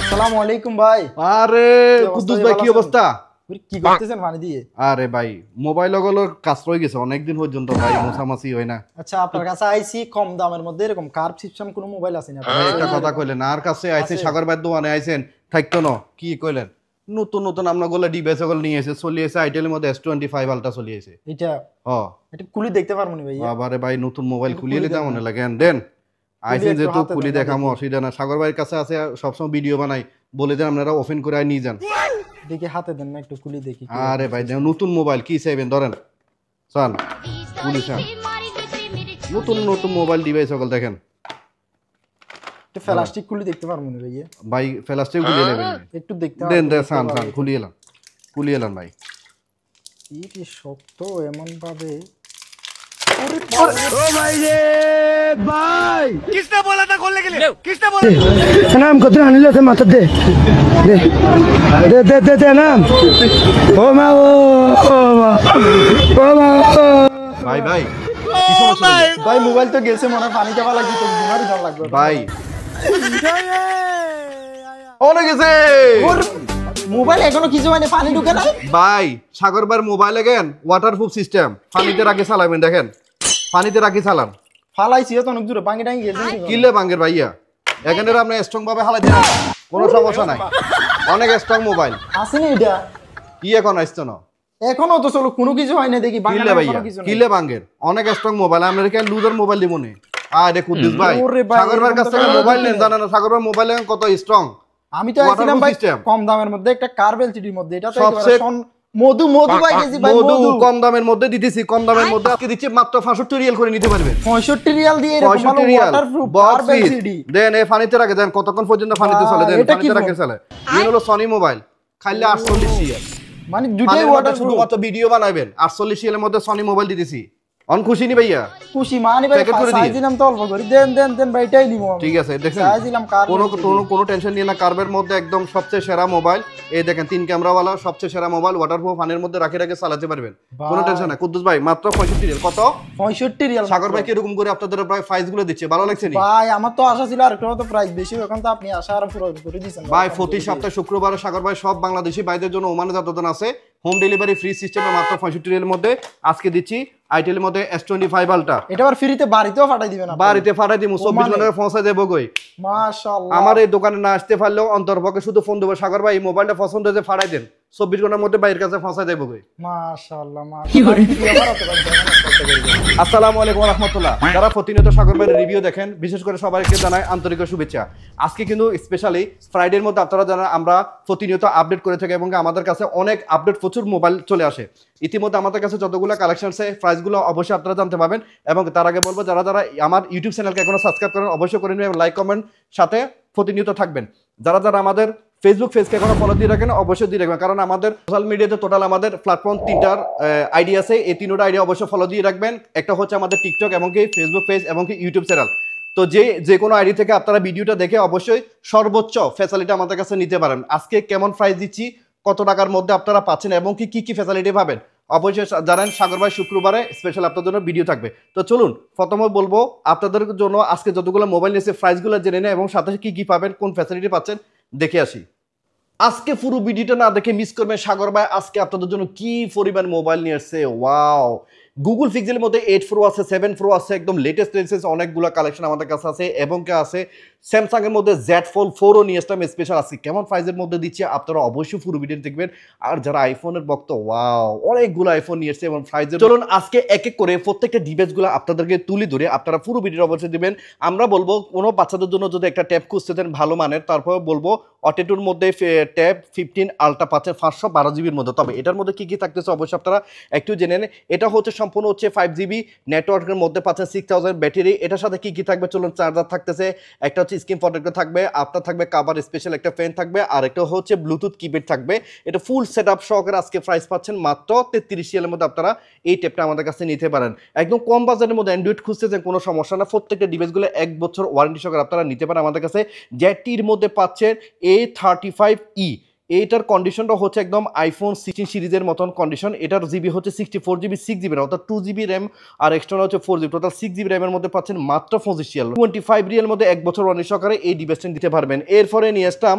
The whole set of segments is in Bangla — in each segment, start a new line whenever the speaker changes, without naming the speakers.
আসসালামু আলাইকুম ভাই।
আরে কুদ্দুস ভাই কি অবস্থা?
কি করতেছেন পানি দিয়ে?
আরে ভাই মোবাইল গুলোর কাজ রয়ে গেছে অনেকদিন পর্যন্ত ভাই মোছামাছি হয় না।
আচ্ছা আপনার কাছে আইছি কম দামের মধ্যে এরকম কার্ভ সিস্টেম কোন মোবাইল আছে না?
ভাই একটা কথা কইলেন আর কাছে আইছে সাগর ভাই দোকানে আইছেন থাকতো না কি কইলেন নতুন নতুন আমরা গুলো ডিভাইস গুলো নিয়ে এসে চলে এসে আইটেলের মধ্যে S25 আলট্রা চলে এসে
এটা এটা খুলি দেখতে পারবো না ভাই?
আরে ভাই নতুন মোবাইল খুলিয়ে নিতে মনে লাগে দেন আইছেন যেহেতু খুলি দেখামো অসুবিধা না। সাগর ভাইয়ের কাছে আছে সবসময় ভিডিও বানাই বলে দেন আপনারা ওপেন করে নিয়ে যান।
দেখি হাতে দেন না একটু খুলি দেখি।
আরে ভাই নতুন মোবাইল কি চাইবেন ধরেন চান খুলি চান নতুন নতুন মোবাইল ডিভাইস সকল দেখেন
প্লাস্টিক খুলি দেখতে পারবো না ভাই?
ভাই প্লাস্টিক খুলিয়ে নেবেন
একটু দেখতে
দেন দেন চান চান খুলিয়ে এলাম ভাই।
কি শক্ত এমন ভাবে।
ओ भाई रे भाई
किसने बोला था खोलने के लिए? किसने बोला?
नाम को अनिल से माता दे दे दे दे दे दे नाम ओ मा
ভাই ভাই কি সমস্যা
ভাই মোবাইল তো গেছে মনে পানি খাওয়া লাগবে তো বিমারি দাও লাগবে
ভাই অনেক গেছে
মোবাইল এখনো কিছু মানে পানি ঢুকে নাই
ভাই সাগর ভাইয়ের মোবাইল এগেন ওয়াটারপ্রুফ সিস্টেম পানিতে রাখি চালাবেন দেখেন পানিতে রাখি চালান
ফালাইছি তো অনেক দূরে ভাঙি টাঙি গেছে
কিলে ভাঙের ভাইয়া এখানে আপনি স্ট্রং ভাবে হালাই দেন কোনো সমস্যা নাই অনেক স্ট্রং মোবাইল
আসেনি এটা
কি এখন আসতো না
এখনো তো চলো কোনো কিছু হয় না দেখি
কিলে ভাইয়া কিলে ভাঙের অনেক strong mobile American loser mobile দিব নে আরে কুদ্দুস ভাই সাগর ভাইয়ের কাছ থেকে মোবাইল নেন জানেন না সাগর ভাই মোবাইল কত স্ট্রং
আমি তো আইছিলাম ভাই কম দামের মধ্যে একটা কার্ভেল সিটির মধ্যে এটা তো একেবারে মধু ভাই গেছি ভাই মধু
কম দামের মধ্যে দিতেছি কম দামের মধ্যে আজকে দিচ্ছি মাত্র 65 রিয়াল করে নিতে পারবেন
65 রিয়াল দিয়ে এরকম ভালো ওয়াটারপ্রুফ কার্ভেল সিটি
দেন এই পানিতে রাখে দেন কতক্ষণ পর্যন্ত পানিতে চলে দেন পানিতে রাখে চলে এই হলো সনি মোবাইল খাইলে 48 রিয়াল
মানে দুটোই ওয়াটারপ্রুফ
কত ভিডিও বানাবেন 48 রিয়ালের মধ্যে সনি মোবাইল দিতেছি অন খুশি নি ভাইয়া
খুশি মানে ভাই সাইজ দিলাম তো অল্প করে দেন ভাই এটাই নিব
ঠিক আছে দেখেন
সাইজ দিলাম
কোনো টেনশন নিয়ে না কার্ভের মধ্যে একদম সবচেয়ে সেরা মোবাইল এই দেখেন 3 ক্যামেরা ওয়ালা সবচেয়ে সেরা মোবাইল ওয়াটারপ্রুফ পানির মধ্যে রাখে চালাতে পারবেন কোনো টেনশন না কুদ্দুস ভাই মাত্র 65 রিয়াল কত
65 রিয়াল
সাগর ভাই কি এরকম করে আপনাদের প্রায় প্রাইস গুলো দিচ্ছে ভালো লাগছে নি
ভাই আমার তো আশা ছিল আর একটু তো প্রাইস বেশি এখন তো আপনি আশা আর পুরো করে দিয়েছেন
ভাই প্রতি সপ্তাহে শুক্রবারে সাগর ভাই সব বাংলাদেশি ভাইদের জন্য ওমানে যাতায়াত আছে হোম ডেলিভারি ফ্রি সিস্টেমে মাত্র 65 রিয়ালের মধ্যে আজকে দিচ্ছি আইটেলের মধ্যে S25 আলট্রা
এটা আবার ফ্রিতে বাড়িতেও পাঠাই দিবেন আপনি
বাড়িতে পাঠাই দিমু 24 ঘন্টায় পৌঁছে দেব কই
মাশাআল্লাহ
আমার এই দোকানে না আসতে পারলেও অন্তরপক্ষে শুধু ফোন দেব সাগর ভাই এই মোবাইলটা পছন্দ হয়েছে পাঠাই দেন 24 ঘন্টার মধ্যে বাইরের কাছে পৌঁছে দেব কই
মাশাআল্লাহ মাশাআল্লাহ
আসসালামু আলাইকুম ওয়া রাহমাতুল্লাহ যারা প্রতিনিয়ত সাগর ভাইয়ের রিভিউ দেখেন বিশেষ করে সবাইকে জানাই আন্তরিক শুভেচ্ছা। আজকে কিন্তু স্পেশালি ফ্রাইডের মধ্যে আপনারা জানেন আমরা প্রতিনিয়ত আপডেট করে থাকি এবং আমাদের কাছে অনেক আপডেট প্রচুর মোবাইল চলে আসে। ইতিমধ্যে আমাদের কাছে যতগুলো কালেকশন আছে প্রাইসগুলো অবশ্যই আপনারা জানতে পাবেন এবং তার আগে বলবো যারা যারা আমার ইউটিউব চ্যানেলকে এখনো সাবস্ক্রাইব করেন অবশ্যই করে নেবেন লাইক কমেন্ট সাথে প্রতিনিয়ত থাকবেন। যারা যারা আমাদের ফেসবুক পেজকে এখনো ফলো দিয়ে রাখেন অবশ্যই দিয়ে রাখবেন কারণ আমাদের সোশ্যাল মিডিয়াতে টোটাল আমাদের প্ল্যাটফর্ম 3টার আইডি আছে এই 3টা আইডি অবশ্যই ফলো দিয়ে রাখবেন। একটা হচ্ছে আমাদের টিকটক এবং কি ফেসবুক পেজ এবং কি ইউটিউব চ্যানেল। তো যে কোনো আইডি থেকে আপনারা ভিডিওটা দেখে অবশ্যই সর্বোচ্চ ফ্যাসিলিটি আমাদের কাছে নিতে পারেন। আজকে কেমন প্রাইস দিচ্ছি কত টাকার মধ্যে আপনারা পাচ্ছেন এবং কি ফ্যাসিলিটি পাবেন অবশ্যই জানেন সাগর ভাই শুক্রবারে স্পেশাল আপনাদের জন্য ভিডিও থাকবে। তো চলুন প্রথমে বলবো আপনাদের জন্য আজকে যতগুলো মোবাইল নিয়েছে প্রাইসগুলো জেনে নেন এবং সাথে কি পাবেন কোন ফ্যাসিলিটি পাচ্ছেন দেখে আসি। আজকে পুরো ভিডিওটা না দেখে মিস করবেন সাগর ভাই আজকে আপনাদের জন্য কি পরিমাণ মোবাইল নিয়ে আসছে। ওয়াও গুগল পিক্সেলের মধ্যে 8 প্রো আছে 7 প্রো আছে একদম লেটেস্ট লেন্সেস অনেকগুলো কালেকশন আমাদের কাছে আছে এবং কে আছে স্যামসাং এর মধ্যে Z Fold 4 ও নিয়ে আসলাম স্পেশাল আছে কেমন প্রাইসের মধ্যে দিচ্ছে আপনারা অবশ্যই পুরো ভিডিও দেখবেন। আর যারা আইফোনের ভক্ত ওয়াও অনেকগুলো আইফোন নিয়ে আসছে এবং প্রাইসের চলুন আজকে এক এক করে প্রত্যেকটা ডিভাইসগুলো আপনাদেরকে তুলে ধরে আপনারা পুরো ভিডিও অবশ্যই দিবেন। আমরা বলবো কোনো বাচ্চাদের জন্য যদি একটা ট্যাব খুঁজতে দেন ভালো মানের তারপর বলবো অটেটুর মধ্যে ট্যাব 15 আলট্রা পাচ্ছেন 512 জিবির মধ্যে। তবে এটার মধ্যে কি থাকতেছে অবশ্যই আপনারা একটু জেনে নেন। এটা হচ্ছে সম্পূর্ণ হচ্ছে 5GB নেটওয়ার্কের মধ্যে পাচ্ছেন 6000 ব্যাটারি। এটার সাথে কি থাকবে চলুন চার্জার থাকতেছে একটা হচ্ছে স্ক্রিন প্রোটেক্টর থাকবে আপনার থাকবে কভার স্পেশাল একটা ফ্যান থাকবে আর একটা হচ্ছে ব্লুটুথ কিপ্যাড থাকবে। এটা ফুল সেটআপ সহকারে আজকে প্রাইস পাচ্ছেন মাত্র 33 রিয়ালের মধ্যে আপনারা এই ট্যাবটা আমাদের কাছে নিতে পারেন। একদম কম বাজেটের মধ্যে অ্যান্ড্রয়েড খুঁজতেছেন কোনো সমস্যা না প্রত্যেকটা ডিভাইসগুলো 1 বছর ওয়ারেন্টি সহকারে আপনারা নিতে পারেন আমাদের কাছে। যেটির মধ্যে পাচ্ছেন A35e এইটার কন্ডিশনটা হচ্ছে একদম আইফোন 16 সিরিজের মতন কন্ডিশন। এটার জিবি হচ্ছে 64GB 6GB অর্থাৎ 2GB র্যাম আর এক্সটার্নাল হচ্ছে 4GB, টোটাল 6GB র্যামের মধ্যে পাচ্ছেন মাত্র 25 রিয়াল মধ্যে 1 বছর ওয়ারেন্টি সহকারে এই ডিভাইসটা দিতে পারবেন। এরপরে নিয়ে আসলাম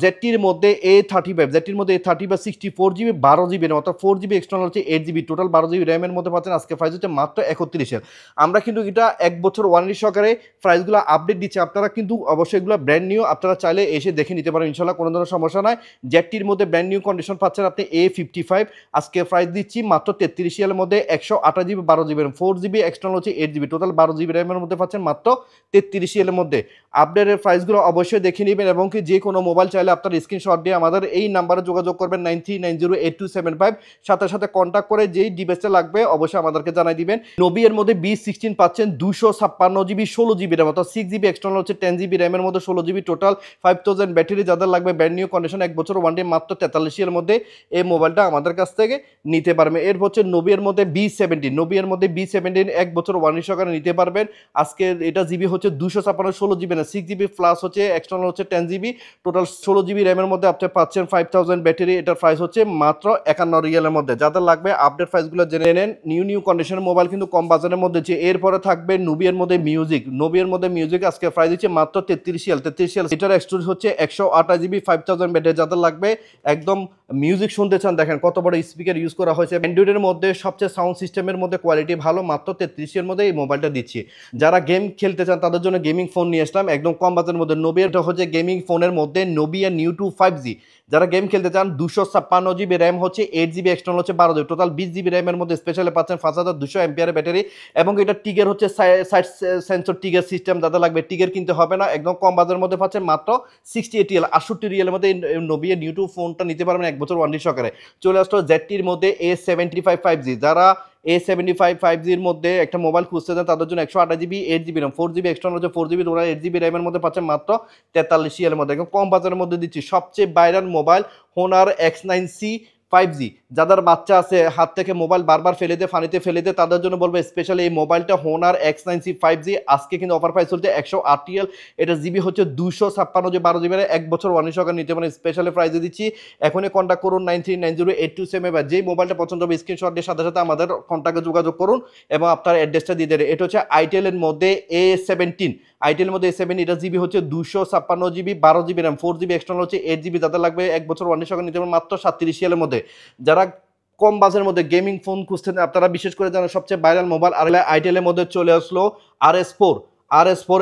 জেডটির মধ্যে A35, জেডটির মধ্যে A35 64GB 12GB র্যাম অর্থাৎ 4GB এক্সটার্নাল হচ্ছে 8GB, টোটাল 12GB র্যামের মধ্যে পাচ্ছেন। আজকে প্রাইস হচ্ছে মাত্র 31,000। আমরা কিন্তু এটা 1 বছর ওয়ারেন্টি সহকারে প্রাইসগুলো আপডেট দিচ্ছি, আপনারা কিন্তু অবশ্যই এগুলো ব্র্যান্ড নিউ, আপনারা চাইলে এসে দেখে নিতে পারেন, ইনশাল্লাহ কোনো ধরনের সমস্যা নয়। জেডটির মধ্যে ব্র্যান্ড নিউ কন্ডিশন পাচ্ছেন আপনি A55, আজকে প্রাইস দিচ্ছি মাত্র 33,000 মধ্যে 128GB 12GB RAM 4GB external হচ্ছে 8GB, টোটাল 12GB র্যামের মধ্যে পাচ্ছেন মাত্র 33,000 মধ্যে। আপডেটের প্রাইসগুলো অবশ্যই দেখে নেবেন এবং কি যে কোনো মোবাইল চাইলে আপনার স্ক্রিনশট দিয়ে আমাদের এই নাম্বারে যোগাযোগ করবেন 93908275, সাথে সাথে কন্ট্যাক্ট করে যেই ডিভাইসটা লাগবে অবশ্যই আমাদেরকে জানাই দিবেন। নবি এর মধ্যে B16 পাচ্ছেন 256GB 16GB র্যাম অর্থাৎ 6GB এক্সটার্নাল হচ্ছে 10GB র্যামের মধ্যে 16GB, টোটাল 5000 ব্যাটারি, যাদের লাগবে ব্র্যান্ড নিউ কন্ডিশন 1 বছর ওয়ারেন্টি মাত্র 43,000 মধ্যে এই মোবাইলটা আমাদের কাছ থেকে নিতে পারবে। এর হচ্ছে নবি এর মধ্যে B17, নবি এর মধ্যে B17 1 বছর ওয়ারেন্টি সহকারে নিতে পারবেন। আজকে এটা জিবি হচ্ছে 256 16GB না 6GB প্লাস হচ্ছে এক্সটার্নাল হচ্ছে 10GB, টোটাল 16GB র্যামের মধ্যে আপনি পাচ্ছেন 5000 ব্যাটারি। এটার প্রাইস হচ্ছে মাত্র 51 রিয়ালের মধ্যে। যাদের লাগবে আপডেট প্রাইসগুলো জেনে নেন। নিউ কন্ডিশনের মোবাইল কিন্তু কম বাজারের মধ্যে। এরপরে থাকবে নবিয়ের মধ্যে মিউজিক, নবিয়ের মধ্যে মিউজিক আজকে প্রাইস হচ্ছে মাত্র 33,000। এটার স্টোরেজ হচ্ছে 128GB 5000 ব্যাটারি। যাদের লাগবে একদম মিউজিক শুনতে চান, দেখেন কত বড় স্পিকার ইউজ করা হয়েছে। অ্যান্ড্রয়েডের মধ্যে সবচেয়ে সাউন্ড সিস্টেমের মধ্যে কোয়ালিটি ভালো, মাত্র 33,000 মধ্যে এই মোবাইলটা দিচ্ছি। যারা গেম খেলতে চান তাদের জন্য গেমিং ফোন নিয়ে আসলাম একদম কম বাজারের মধ্যে। নবিয়াটা হচ্ছে গেমিং ফোনের মধ্যে নবিয়া নিউ 5G। যারা গেম খেলতে চান 256GB র্যাম হচ্ছে 8GB এক্সটার্নাল হচ্ছে 12GB, টোটাল 20GB র্যামের মধ্যে স্পেশালি পাচ্ছেন 5200 এমপিআর ব্যাটারি এবং এটা টিগের হচ্ছে সাইড সেন্সর টিগের সিস্টেম। যাদের লাগবে টিগের কিনতে হবে না, একদম কম বাজারের মধ্যে পাচ্ছেন মাত্র 68 রিয়াল 68 রিয়ালের মধ্যে নবিয়া নিউ ফোনটা নিতে পারবেন 1 বছর ওয়ারেন্টি সহকারে। চলে আসলো জেডটির মধ্যে A75 5G। যারা A75 5Gর মধ্যে একটা মোবাইল খুঁজতে চান তাদের জন্য 128GB 8GB RAM 4GB external হচ্ছে 4GB, টোটাল 8GB র্যামের মধ্যে পাচ্ছেন মাত্র 43,000 মধ্যে, একদম কম বাজারের মধ্যে দিচ্ছি। সবচেয়ে viral mobile Honor X9C 5G। যাদের বাচ্চা আছে হাত থেকে মোবাইল বারবার ফেলে দিয়ে ফানিতে ফেলে দিয়ে তাদের জন্য বলবো স্পেশালি এই মোবাইলটা হোনার X9C 5G আজকে কিন্তু অফার প্রাইস চলছে 108 রিয়াল। এটা জিবি হচ্ছে 256GB 12GB 1 বছর ওয়ারেন্টি সহকারে নিতে পারেন, স্পেশালি প্রাইসে দিচ্ছি। এখনই কন্ট্যাক্ট করুন 93908275, যেই মোবাইলটা পছন্দ হবে স্ক্রিনশট দিয়ে সাথে সাথে আমাদের কন্ট্যাক্টে যোগাযোগ করুন এবং আপনার অ্যাড্রেসটা দিয়ে দেবেন। এটা হচ্ছে আইটেলের মধ্যে A17, আইটেলের মধ্যে A7, এটা জিবি হচ্ছে 256GB 12GB RAM 4GB external হচ্ছে 8GB। যাদের লাগবে 1 বছর ওয়ারেন্টি সহকারে নিতে পারেন মাত্র 37 রিয়ালের মধ্যে। যারা কম বাজেটের মধ্যে গেমিং ফোন খুঁজছেন আপনারা বিশেষ করে জানেন সবচেয়ে ভাইরাল মোবাইল আর আইটেলের মধ্যে চলে আসলো RS4।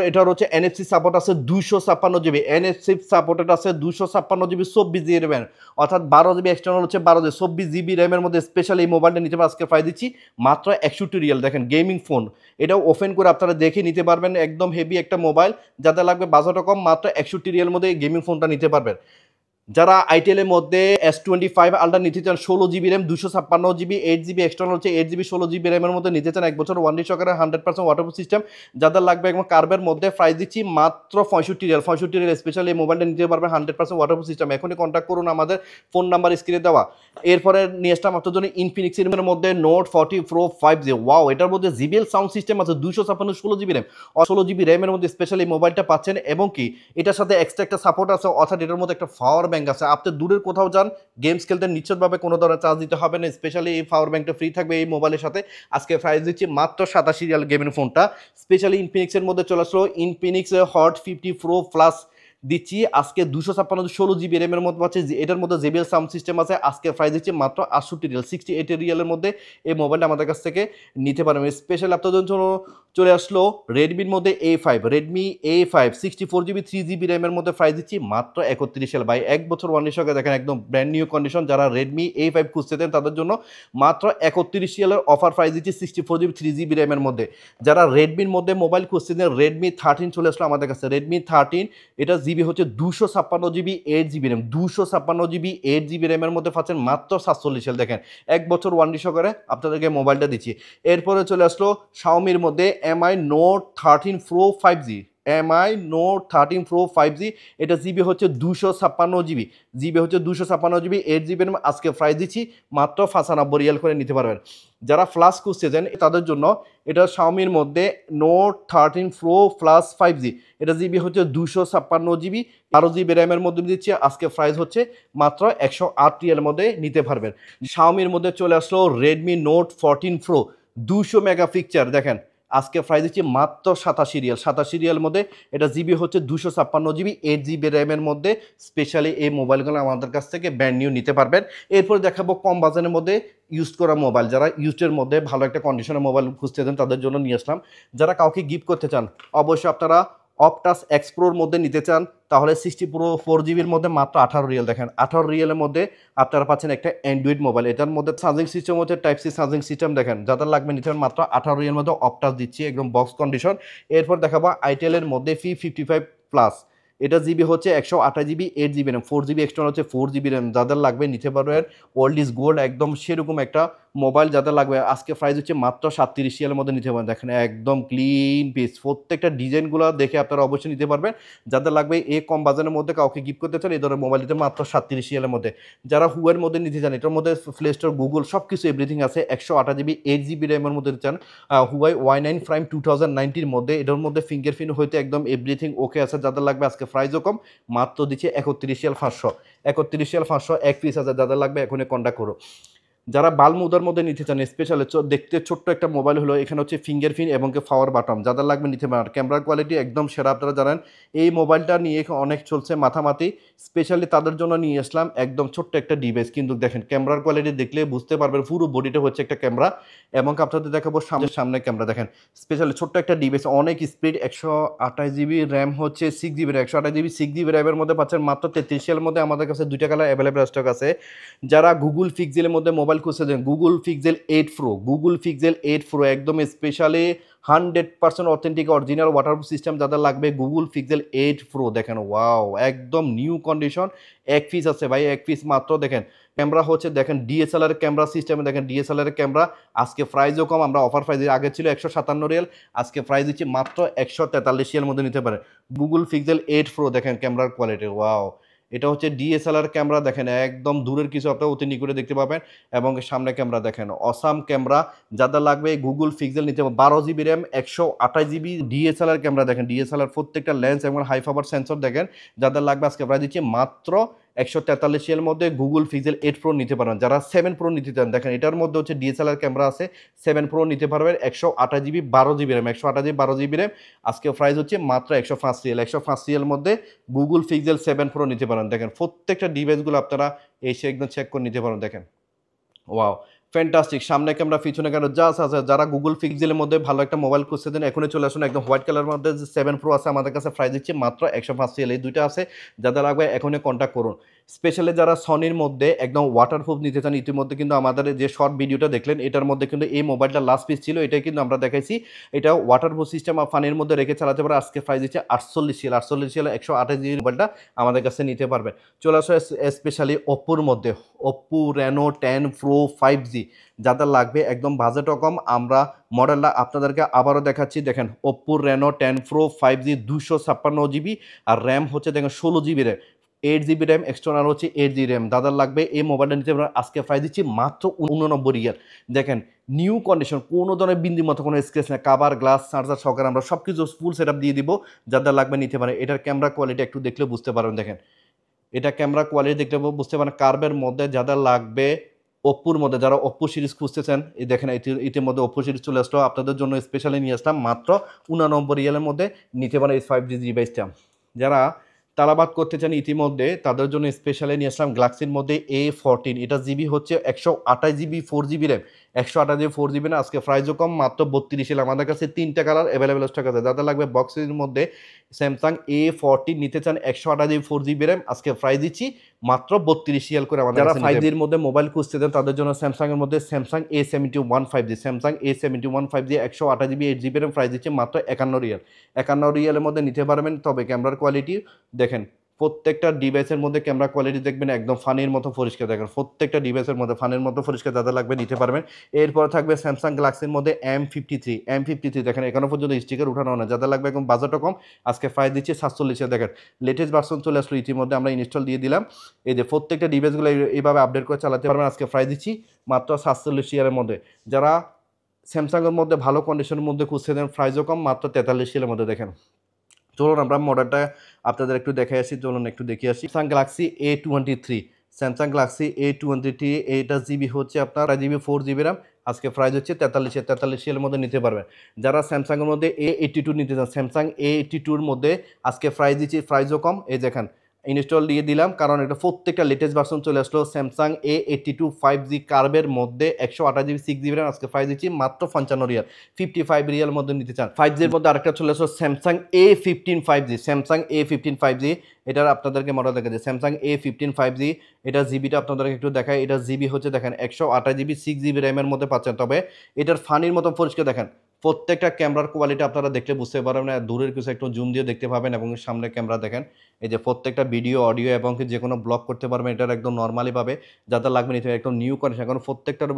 এটার হচ্ছে NFC সাপোর্ট আছে 256GB, NFC সাপোর্টেড আছে 256GB 24GB র্যাম অর্থাৎ 12GB এক্সটার্নাল হচ্ছে 12GB 24GB র্যামের মধ্যে। স্পেশাল এই মোবাইলটা নিতে পারেন আজকে প্রাইস দিচ্ছি মাত্র 61 রিয়াল। দেখেন গেমিং ফোন, এটাও ওপেন করে আপনারা দেখে নিতে পারবেন, একদম হেভি একটা মোবাইল। যাদের লাগবে বাজেটও কম মাত্র 61 রিয়ালের মধ্যে গেমিং ফোনটা নিতে পারবেন। যারা আইটেলের মধ্যে S25 আলট্রা নিতে চান 16GB RAM 256GB 8GB external হচ্ছে 8GB 16GB র্যামের মধ্যে নিতে চান 1 বছর ওয়ারেন্টি সহকারে 100% ওয়াটারপ্রুফ সিস্টেম। যাদের লাগবে এবং কার্বের মধ্যে প্রাইস দিচ্ছি মাত্র 65 রিয়াল। স্পেশালি এই মোবাইলটা নিতে পারবেন 100% ওয়াটারপ্রুফ সিস্টেম। এখনই কন্ট্যাক্ট করুন আমাদের ফোন নাম্বার স্ক্রিনে দেওয়া। এরপরে নিয়ে আসলাম আপনার জন্য ইনফিনিক্সের মধ্যে Note 40 Pro 5G। ওয়াও, এটার মধ্যে JBL সাউন্ড সিস্টেম আছে 256 16GB র্যাম 16GB র্যামের মধ্যে স্পেশালি এই মোবাইলটা পাচ্ছেন এবং কি এটার সাথে এক্সট্রা একটা সাপোর্ট আছে অর্থাৎ এটার মধ্যে একটা পাওয়ার ব্যাংক আছে। আপনি দূরের কোথাও যান গেমস খেলতে নিশ্চিতভাবে কোনো ধরনের চার্জ দিতে হবে না, স্পেশালি এই পাওয়ার ব্যাংকটা ফ্রি থাকবে এই মোবাইলের সাথে। আজকে প্রাইস দিচ্ছি মাত্র 87 রিয়াল গেমিং ফোনটা। স্পেশালি ইনফিনিক্সের মধ্যে চলে আসলো ইনফিনিক্স হট 50 Pro Plus দিচ্ছি আজকে 256 16GB র্যামের মধ্যে পাচ্ছে। এটার মধ্যে JBL সাউন্ড সিস্টেম আছে। আজকে প্রাইস দিচ্ছি মাত্র 68 রিয়াল 68 রিয়ালের মধ্যে এই মোবাইলটা আমাদের কাছ থেকে নিতে পারবেন। স্পেশাল আপনাদের জন্য চলে আসলো রেডমির মধ্যে রেডমি A5 64GB 3GB র্যামের মধ্যে প্রাইস দিচ্ছি মাত্র 31 রিয়াল। ভাই 1 বছর ওয়ারেন্টি সহকারে দেখেন একদম ব্র্যান্ড নিউ কন্ডিশন। যারা রেডমি A5 খুঁজতেছেন তাদের জন্য মাত্র 31 রিয়ালের অফার প্রাইস দিচ্ছি 64GB 3GB র্যামের মধ্যে। যারা রেডমির মধ্যে মোবাইল খুঁজতেছেন রেডমি 13 চলে আসলো আমাদের কাছে। রেডমি 13 এটা জিবি হচ্ছে 256GB 8GB RAM 256GB 8GB র্যামের মধ্যে পাচ্ছেন মাত্র 47 রিয়াল। দেখেন 1 বছর ওয়ারেন্টি সহকারে আপনাদেরকে মোবাইলটা দিচ্ছি। এরপরে চলে আসলো শাওমির মধ্যে MI Note 13 Pro 5G। MI Note 13 Pro 5G, এটা জিবি হচ্ছে 256 জিবি, জিবি হচ্ছে 256 জিবি, 8 জিবি র্যাম। আজকে প্রাইস দিচ্ছি মাত্র 95 রিয়াল করে নিতে পারবেন। যারা ফ্লাশ খুঁজতেছেন তাদের জন্য এটা শাওমির মধ্যে Note 13 Pro Plus 5G, এটা জিবি হচ্ছে 256 জিবি, 12 জিবি র্যামের মধ্যে দিচ্ছি। আজকে প্রাইস হচ্ছে মাত্র 108 রিয়ালের মধ্যে নিতে পারবেন। শাওমির মধ্যে চলে আসলো Redmi Note 14 Pro 200 মেগাপিক্সেল, দেখেন আজকে প্রাইস দিচ্ছি মাত্র 87 রিয়াল, 87 রিয়ালের মধ্যে। এটা জিবি হচ্ছে 256 জিবি, 8 জিবি র্যামের মধ্যে। স্পেশালি এই মোবাইলগুলো আমাদের কাছ থেকে ব্র্যান্ড নিউ নিতে পারবেন। এরপর দেখাবো কম বাজেটের মধ্যে ইউজ করা মোবাইল, যারা ইউজের মধ্যে ভালো একটা কন্ডিশনের মোবাইল খুঁজতেছেন তাদের জন্য নিয়ে আসলাম। যারা কাউকে গিফট করতে চান অবশ্যই আপনারা অপটাস এক্স প্রোর মধ্যে নিতে চান তাহলে 60 Pro 4 জিবির মধ্যে মাত্র 18 রিয়াল, দেখেন 18 রিয়ালের মধ্যে আপনারা পাচ্ছেন একটা অ্যান্ড্রয়েড মোবাইল। এটার মধ্যে চার্জিং সিস্টেম হচ্ছে টাইপ সি চার্জিং সিস্টেম, দেখেন যাদের লাগবে নিতে পারেন মাত্র 18 রিয়ালের মধ্যে অপটাস দিচ্ছি একদম বক্স কন্ডিশন। এরপর দেখাবো আইটেলের মধ্যে P55 প্লাস, এটা জিবি হচ্ছে 128 GB, 8 GB RAM, 4 GB external হচ্ছে 4 জিবি র্যাম। যাদের লাগবে নিতে পারবেন, ওল্ড ইজ গোল্ড একদম সেরকম একটা মোবাইল যাদের লাগবে। আজকে প্রাইস হচ্ছে মাত্র 37 রিয়ালের মধ্যে নিতে পারেন, দেখেন একদম ক্লিন পিস, প্রত্যেকটা ডিজাইনগুলো দেখে আপনারা অবশ্যই নিতে পারবেন। যাদের লাগবে এই কম বাজারের মধ্যে কাউকে গিফট করতে চান এই ধরনের মোবাইল নিতে মাত্র 37 রিয়ালের মধ্যে। যারা হুয়ের মধ্যে নিতে চান এটার মধ্যে প্লে স্টোর গুগল সব কিছু এভরিথিং আছে, 128 জিবি, 8 জিবি র্যামের মধ্যে চান হুয়াই Y9 Prime 2019 মধ্যে, এটার মধ্যে ফিঙ্গারপ্রিন্ট হইতে একদম এভরিথিং ওকে আছে। যাদের লাগবে আজকে প্রাইসও কম, মাত্র দিচ্ছে 31 রিয়াল 500, 31 রিয়াল 500 এক পিস আছে। যাদের লাগবে এখনই কন্ট্যাক্ট করো। যারা বালমুদার মধ্যে নিতে চান স্পেশালি দেখতে ছোট্ট একটা মোবাইল হলো, এখানে হচ্ছে ফিঙ্গারপ্রিন্ট এবং পাওয়ার বাটন, যাদের লাগবে নিতে পারেন। ক্যামেরার কোয়ালিটি একদম সেরা, আপনারা জানেন এই মোবাইলটা নিয়ে অনেক চলছে মাথামাতি, স্পেশালি তাদের জন্য নিয়ে আসলাম একদম ছোট্ট একটা ডিভাইস। কিন্তু দেখেন ক্যামেরার কোয়ালিটি দেখলে বুঝতে পারবেন পুরো বডিটা হচ্ছে একটা ক্যামেরা, এবং আপনাদের দেখাবো সামনে ক্যামেরা, দেখেন স্পেশালি ছোট্ট একটা ডিভাইস, অনেক স্পিড, 128 জিবি র্যাম হচ্ছে 6 জিবি, 128 জিবি 6 জিবি র্যামের মধ্যে পাচ্ছেন মাত্র 33 রিয়ালের মধ্যে। আমাদের কাছে দুইটা কালার অ্যাভেলেবল স্টক আছে। যারা গুগল পিক্সেলের মধ্যে মোবাইল খুঁজছে then Google Pixel 8 Pro, Google Pixel 8 Pro একদম specially 100% authentic original waterproof system. যাদের লাগবে গুগল পিক্সেল 8 Pro, দেখেন ওয়াও একদম নিউ কন্ডিশন, এক পিস আছে ভাই, এক পিস মাত্র। দেখেন ক্যামেরা হচ্ছে দেখেন ডিএসএলআর ক্যামেরা সিস্টেমে, দেখেন ডিএসএলআর ক্যামেরা। আজকে প্রাইসও কম, আমরা অফার প্রাইস আগে ছিল 157 রিয়াল, আজকে প্রাইস দিচ্ছি মাত্র 143 রিয়ালের মধ্যে নিতে পারে। গুগল পিক্সেল 8 Pro দেখেন ক্যামেরার কোয়ালিটি ওয়াও, এটা হচ্ছে ডিএসএলআর ক্যামেরা, দেখেন একদম দূরের কিছু আপনারা অতি নিকটে দেখতে পাবেন, এবং সামনে ক্যামেরা দেখেন অসাম ক্যামেরা। যাদের লাগবে গুগল পিক্সেল নিতে হবে, 12 GB RAM, 128 GB DSLR camera, দেখেন ডিএসএলআর প্রত্যেকটা লেন্স এবং হাই পাওয়ার সেন্সর দেখেন। যাদের লাগবে আজকে প্রাইস দিচ্ছি মাত্র 143 এর মধ্যে গুগল পিক্সেল 8 Pro নিতে পারবেন। যারা 7 Pro নিতে চান দেখেন এটার মধ্যে হচ্ছে ডিএসএলআর ক্যামেরা আছে, 7 Pro নিতে পারবেন, 128 GB, 12 GB RAM, 128 GB 12 GB RAM. আজকে প্রাইস হচ্ছে মাত্র 105 রিয়াল, 105 রিয়ালের মধ্যে গুগল পিক্সেল 7 Pro নিতে পারেন। দেখেন প্রত্যেকটা ডিভাইসগুলো আপনারা এসে একদম চেক করে নিতে পারেন, দেখেন ওয়াও ফ্যান্টাস্টিক, সামনে ক্যামেরা পিছনে ক্যামেরা যা আছে। যারা গুগল পিক্সেলের মধ্যে ভালো একটা মোবাইল খুঁজতে দেন এখনই চলে আসুন, একদম হোয়াইট কালারের মধ্যে 7 Pro আছে আমাদের কাছে, প্রাইস দিচ্ছে মাত্র 105 রিয়াল। এই দুইটা আছে, যাদের লাগবে এখনই কন্ট্যাক্ট করুন। স্পেশালি যারা সনির মধ্যে একদম ওয়াটারপ্রুফ নিতে চান, ইতিমধ্যে কিন্তু আমাদের যে শর্ট ভিডিওটা দেখলেন এটার মধ্যে কিন্তু এই মোবাইলটা লাস্ট পিস ছিল, এটাই কিন্তু আমরা দেখাইছি। এটা ওয়াটারপ্রুফ সিস্টেম পানির মধ্যে রেখে চালাতে পারে। আজকে প্রাইস দিচ্ছে 48 রিয়াল, 48 রিয়াল 128 জিবি মোবাইলটা আমাদের কাছে নিতে পারবেন। চলে আসো স্পেশালি ওপ্পোর মধ্যে, ওপ্পো রেনো 10 Pro 5G, যাদের লাগবে একদম বাজেটও কম। আমরা মডেলটা আপনাদেরকে আবারও দেখাচ্ছি, দেখেন Oppo Reno 10 Pro 5G 256 GB, আর র্যাম হচ্ছে দেখেন 16 GB RAM, 8 GB RAM, external হচ্ছে 8 জিবি র্যাম। যাদের লাগবে এই মোবাইলটা নিতে পারেন। আজকে প্রাইস দিচ্ছি মাত্র 89 রিয়াল, দেখেন নিউ কন্ডিশন, কোনো ধরনের বিন্দুর মতো কোনো স্ক্র্যাচ না, কাভার গ্লাস চার্জার সহকারে আমরা সব কিছু ফুল সেট আপ দিয়ে দিব। যাদের লাগবে নিতে পারেন। এটার ক্যামেরা কোয়ালিটি একটু দেখলে বুঝতে পারবেন, দেখেন এটা ক্যামেরা কোয়ালিটি দেখলে বুঝতে পারেন কার্ভের মধ্যে। যাদের লাগবে ওপ্পোর মধ্যে, যারা ওপ্পো সিরিজ খুঁজতেছেন এই দেখেন ইতিমধ্যে ওপ্পো সিরিজ চলে আসলো, আপনাদের জন্য স্পেশালি নিয়ে আসলাম মাত্র 89 রিয়ালের মধ্যে নিতে পারেন এই 5G ডিভাইসটা। যারা তালাবাদ করতে চান ইতিমধ্যে তাদের জন্য স্পেশালি নিয়ে আসলাম গ্যালাক্সির মধ্যে A14, এটা জিবি হচ্ছে 128 GB 4 GB RAM, 128 GB 4 GB না। আজকে প্রাইসও কম, মাত্র 32 রিয়াল। আমাদের কাছে 3টা কালার অ্যাভেলেবেল স্টক আছে। যাদের লাগবে বক্সের মধ্যে স্যামসাং A14 নিতে চান, 128 জিবি 4 জিবি র্যাম, আজকে প্রাইস দিচ্ছি মাত্র 32 রিয়াল করে। আমাদের যারা 5Gর মধ্যে মোবাইল খুঁজতে দেন তাদের জন্য স্যামসাং এর মধ্যে Samsung A71 5G, Samsung A71 5G 128 GB 8 GB RAM, price দিচ্ছে মাত্র 51 রিয়াল, 51 রিয়ালের মধ্যে নিতে পারবেন। তবে ক্যামেরার কোয়ালিটি দেখেন প্রত্যেকটা ডিভাইসের মধ্যে ক্যামেরা কোয়ালিটি দেখবেন একদম ফানির মতো পরিষ্কার, দেখেন প্রত্যেকটা ডিভাইসের মধ্যে ফানির মতো পরিষ্কার, যাদের লাগবে নিতে পারবেন। এরপর থাকবে স্যামসাং গ্যালাক্সির মধ্যে M53 দেখেন এখনো পর্যন্ত স্টিকার উঠানো না, যাদের লাগবে এখন বাজেটও কম, আজকে প্রাইস দিচ্ছি 47। দেখেন লেটেস্ট ভার্সন চলে আসলো, ইতিমধ্যে আমরা ইনস্টল দিয়ে দিলাম। এই যে প্রত্যেকটা ডিভাইসগুলো এইভাবে আপডেট করে চালাতে পারবেন। আজকে প্রাইস দিচ্ছি মাত্র 47 মধ্যে। যারা স্যামসাংয়ের মধ্যে ভালো কন্ডিশনের মধ্যে খুঁজতে দেন, প্রাইসও কম, মাত্র 43 মধ্যে। দেখেন চলুন আমরা মডেলটা আপনাদের একটু দেখে আসি, চলুন একটু দেখে আসি। Samsung Galaxy Samsung Galaxy A23, এইটা জিবি হচ্ছে আপনার জিবি 4GB র্যাম, আজকে প্রাইস হচ্ছে 43 মধ্যে নিতে পারবেন। যারা স্যামসাংয়ের মধ্যে A82 নিতে চান, স্যামসাং A82-র মধ্যে আজকে প্রাইস দিচ্ছি, প্রাইসও কম। এই দেখেন ইনস্টল দিয়ে দিলাম, কারণ এটা প্রত্যেকটা লেটেস্ট ভার্সন চলে আসলো। স্যামসাং A82 5G কার্ভের মধ্যে 128GB 6GB র্যাম, আজকে প্রাইস দিচ্ছি মাত্র 55 রিয়াল, 55 রিয়াল মধ্যে নিতে চান। 5Gর মধ্যে আরেকটা চলে আসলো স্যামসাং A15 5G, এটার আপনাদেরকে মডেল দেখা যায় স্যামসাং A15 5G। এটা জিবিটা আপনাদেরকে একটু দেখায়, এটা জিবি হচ্ছে দেখেন 128GB 6GB র্যামের মধ্যে পাচ্ছেন। তবে এটার ফানির মতো পরিষ্কার, দেখেন প্রত্যেকটা ক্যামেরার কোয়ালিটি আপনারা দেখলে বুঝতে পারবেন না, দূরের কিছু একটু জুম দিয়ে দেখতে পাবেন, এবং সামনে ক্যামেরা দেখেন। এই যে প্রত্যেকটা ভিডিও অডিও এবং যে কোনো ব্লগ করতে পারবেন, এটার একদম নর্মালি পাবে, যাদের লাগবে নিতে একদম নিউ কন্ডিশন। এখন প্রত্যেকটার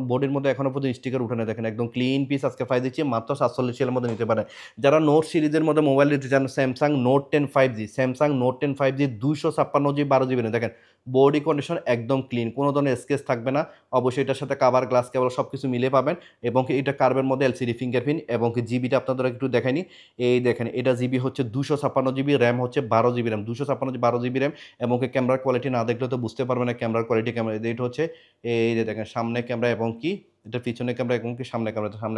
বডির মধ্যে এখনো পর্যন্ত স্টিকার উঠে না, দেখেন একদম ক্লিন পিস। আজকে প্রাইস দিচ্ছি মাত্র 47 মধ্যে নিতে পারেন। যারা নোট সিরিজের মধ্যে মোবাইল নিতে চান, Samsung note 10 5G 256GB 12GB, দেখেন বডি কন্ডিশন একদম ক্লিন, কোনো ধরনের স্কেচ থাকবে না। অবশ্যই এটার সাথে কাভার, গ্লাস, কেবল সব কিছু মিলে পাবেন, এবং এটা কার্ভের মধ্যে LCD ফিঙ্গারপ্রিন্ট, এবং জিবিটা আপনাদের একটু দেখাইনি। এই দেখেন এটা জিবি হচ্ছে 256GB, র্যাম হচ্ছে 12GB র্যাম, 1256GB র্যাম, এবং ক্যামেরার কোয়ালিটি না দেখলে তো বুঝতে পারবেন না ক্যামেরার কোয়ালিটি কেমন। এটা হচ্ছে এই যে দেখেন সামনে ক্যামেরা, এবং কি এটা পিছনে ক্যামেরা, এবং কি সামনে